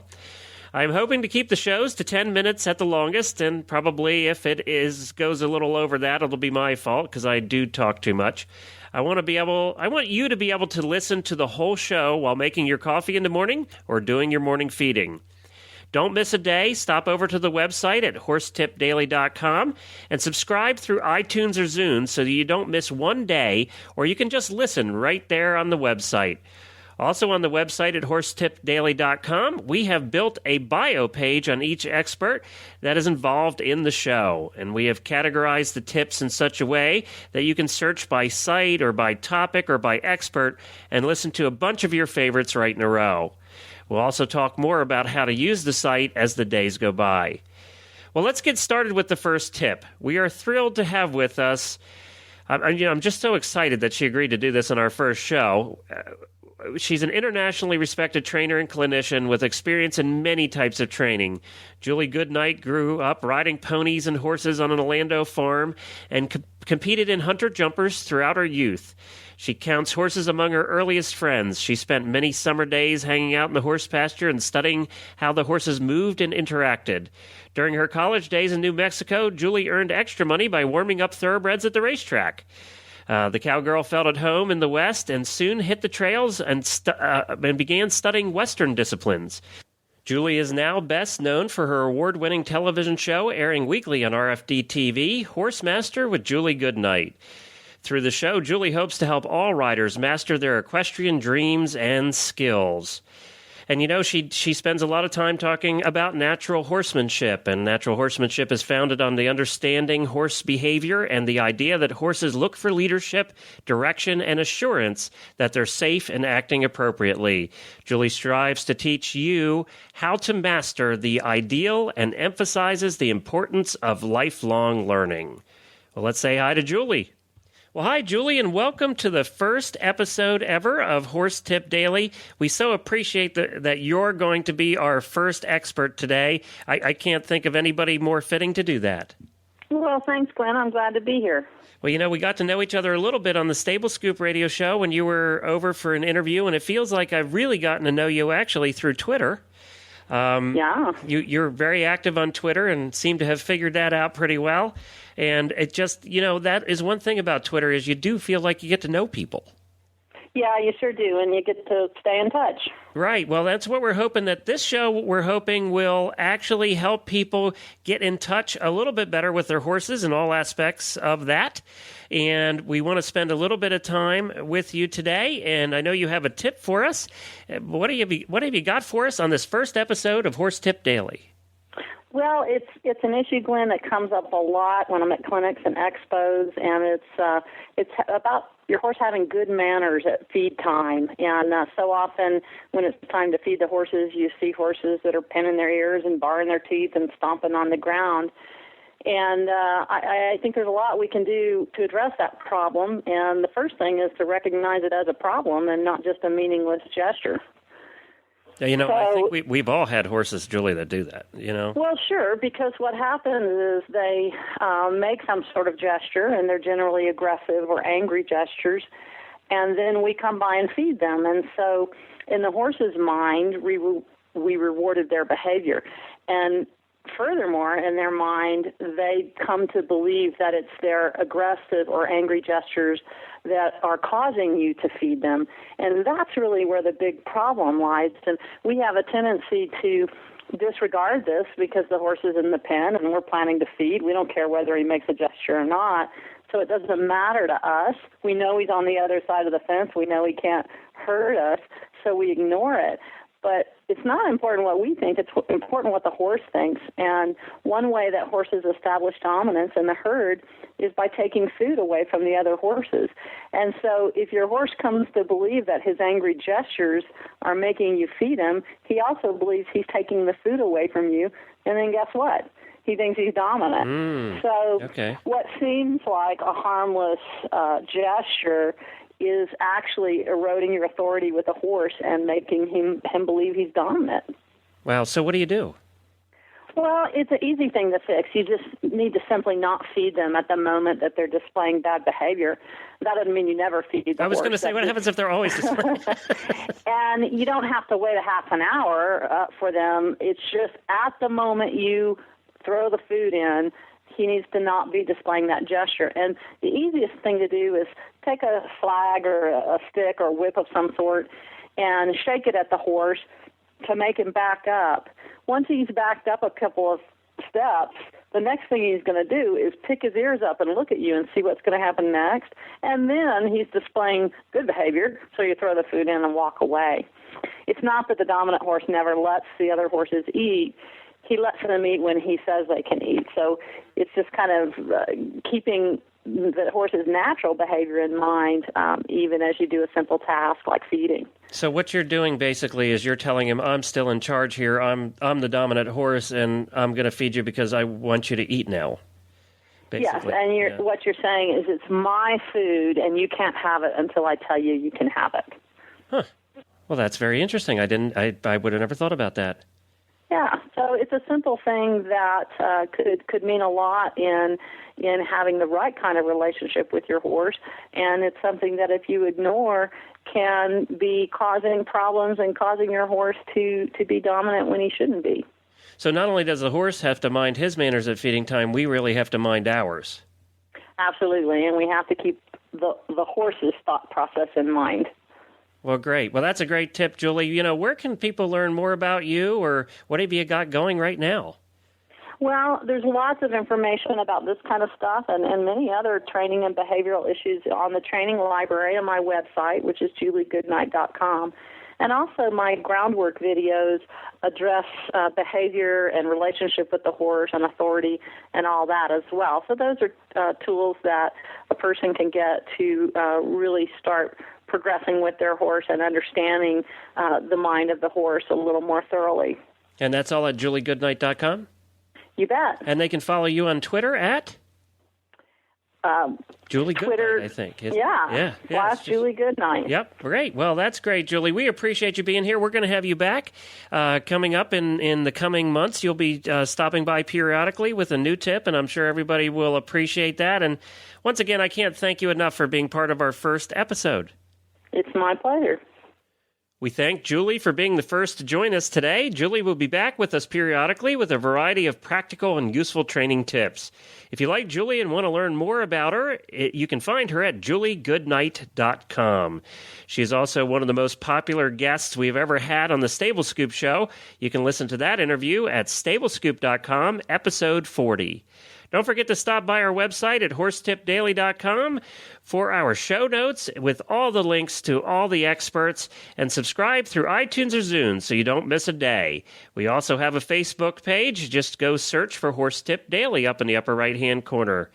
I'm hoping to keep the shows to 10 minutes at the longest, and probably if it goes a little over that, it'll be my fault, because I do talk too much. I want you to be able to listen to the whole show while making your coffee in the morning or doing your morning feeding. Don't miss a day. Stop over to the website at horsetipdaily.com and subscribe through iTunes or Zune so that you don't miss one day, or you can just listen right there on the website. Also on the website at horsetipdaily.com, we have built a bio page on each expert that is involved in the show, and we have categorized the tips in such a way that you can search by site or by topic or by expert and listen to a bunch of your favorites right in a row. We'll also talk more about how to use the site as the days go by. Well, let's get started with the first tip. We are thrilled to have with us, I'm just so excited that she agreed to do this on our first show. She's an internationally respected trainer and clinician with experience in many types of training. Julie Goodnight grew up riding ponies and horses on an Orlando farm and competed in hunter jumpers throughout her youth. She counts horses among her earliest friends. She spent many summer days hanging out in the horse pasture and studying how the horses moved and interacted. During her college days in New Mexico, Julie earned extra money by warming up thoroughbreds at the racetrack. The cowgirl felt at home in the West and soon hit the trails and began studying Western disciplines. Julie is now best known for her award-winning television show airing weekly on RFD TV, Horse Master with Julie Goodnight. Through the show, Julie hopes to help all riders master their equestrian dreams and skills. And, she spends a lot of time talking about natural horsemanship, and natural horsemanship is founded on the understanding horse behavior and the idea that horses look for leadership, direction, and assurance that they're safe and acting appropriately. Julie strives to teach you how to master the ideal and emphasizes the importance of lifelong learning. Well, let's say hi to Julie. Well, hi, Julie, and welcome to the first episode ever of Horse Tip Daily. We so appreciate that you're going to be our first expert today. I can't think of anybody more fitting to do that. Well, thanks, Glenn. I'm glad to be here. Well, we got to know each other a little bit on the Stable Scoop radio show when you were over for an interview, and it feels like I've really gotten to know you actually through Twitter. Yeah. You're very active on Twitter and seem to have figured that out pretty well. And it just, that is one thing about Twitter is you do feel like you get to know people. Yeah, you sure do, and you get to stay in touch. Right. Well, that's what we're hoping that this show, will actually help people get in touch a little bit better with their horses and all aspects of that. And we want to spend a little bit of time with you today. And I know you have a tip for us. What have you got for us on this first episode of Horse Tip Daily? Well, it's an issue, Glenn, that comes up a lot when I'm at clinics and expos, and it's about your horse having good manners at feed time. And so often when it's time to feed the horses, you see horses that are pinning their ears and baring their teeth and stomping on the ground. And I think there's a lot we can do to address that problem. And the first thing is to recognize it as a problem and not just a meaningless gesture. Yeah, I think we've all had horses, Julie, that do that, Well, sure, because what happens is they make some sort of gesture, and they're generally aggressive or angry gestures, and then we come by and feed them. And so in the horse's mind, we rewarded their behavior. And furthermore, in their mind, they come to believe that it's their aggressive or angry gestures that are causing you to feed them. And that's really where the big problem lies. And we have a tendency to disregard this because the horse is in the pen and we're planning to feed. We don't care whether he makes a gesture or not. So it doesn't matter to us. We know he's on the other side of the fence. We know he can't hurt us, so we ignore it. But it's not important what we think. It's important what the horse thinks. And one way that horses establish dominance in the herd is by taking food away from the other horses. And so if your horse comes to believe that his angry gestures are making you feed him, he also believes he's taking the food away from you. And then guess what? He thinks he's dominant. What seems like a harmless gesture is actually eroding your authority with the horse and making him believe he's dominant. Wow. So what do you do? Well, it's an easy thing to fix. You just need to simply not feed them at the moment that they're displaying bad behavior. That doesn't mean you never feed the horse. I was going to say, what happens if they're always displaying? And you don't have to wait a half an hour for them. It's just at the moment you throw the food in, he needs to not be displaying that gesture. And the easiest thing to do is take a flag or a stick or whip of some sort and shake it at the horse to make him back up. Once he's backed up a couple of steps, the next thing he's going to do is pick his ears up and look at you and see what's going to happen next. And then he's displaying good behavior, so you throw the food in and walk away. It's not that the dominant horse never lets the other horses eat. He lets them eat when he says they can eat. So it's just kind of keeping the horse's natural behavior in mind, even as you do a simple task like feeding. So what you're doing basically is you're telling him, I'm still in charge here. I'm the dominant horse, and I'm going to feed you because I want you to eat now. Basically. Yes, and what you're saying is it's my food, and you can't have it until I tell you you can have it. Huh. Well, that's very interesting. I would have never thought about that. Yeah, so it's a simple thing that could mean a lot in having the right kind of relationship with your horse, and it's something that if you ignore can be causing problems and causing your horse to be dominant when he shouldn't be. So not only does the horse have to mind his manners at feeding time, we really have to mind ours. Absolutely, and we have to keep the horse's thought process in mind. Well, great. Well, that's a great tip, Julie. Where can people learn more about you, or what have you got going right now? Well, there's lots of information about this kind of stuff and many other training and behavioral issues on the training library on my website, which is juliegoodnight.com. And also my groundwork videos address behavior and relationship with the horse and authority and all that as well. So those are tools that a person can get to really start progressing with their horse and understanding the mind of the horse a little more thoroughly. And that's all at juliegoodnight.com? You bet. And they can follow you on Twitter at? Julie Twitter, Goodnight, I think. Yeah. Julie Goodnight. Yep, great. Well, that's great, Julie. We appreciate you being here. We're going to have you back coming up in the coming months. You'll be stopping by periodically with a new tip, and I'm sure everybody will appreciate that. And once again, I can't thank you enough for being part of our first episode. It's my pleasure. We thank Julie for being the first to join us today. Julie will be back with us periodically with a variety of practical and useful training tips. If you like Julie and want to learn more about her, you can find her at juliegoodnight.com. She is also one of the most popular guests we've ever had on the Stable Scoop Show. You can listen to that interview at stablescoop.com, episode 40. Don't forget to stop by our website at horsetipdaily.com for our show notes with all the links to all the experts, and subscribe through iTunes or Zune so you don't miss a day. We also have a Facebook page. Just go search for Horse Tip Daily up in the upper right-hand corner.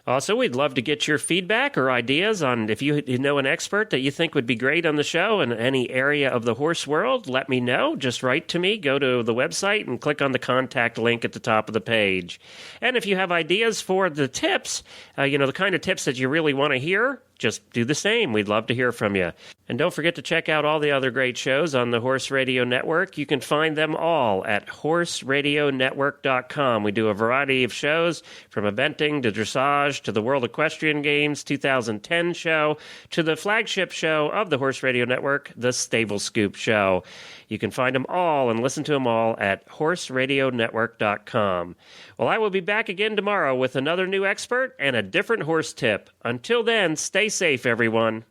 Also, we'd love to get your feedback or ideas on if you know an expert that you think would be great on the show in any area of the horse world. Let me know. Just write to me. Go to the website and click on the contact link at the top of the page. And if you have ideas for the tips, the kind of tips that you really want to hear, just do the same. We'd love to hear from you. And don't forget to check out all the other great shows on the Horse Radio Network. You can find them all at horseradionetwork.com. We do a variety of shows, from eventing to dressage to the World Equestrian Games 2010 show to the flagship show of the Horse Radio Network, the Stable Scoop Show. You can find them all and listen to them all at horseradionetwork.com. Well, I will be back again tomorrow with another new expert and a different horse tip. Until then, stay safe, everyone.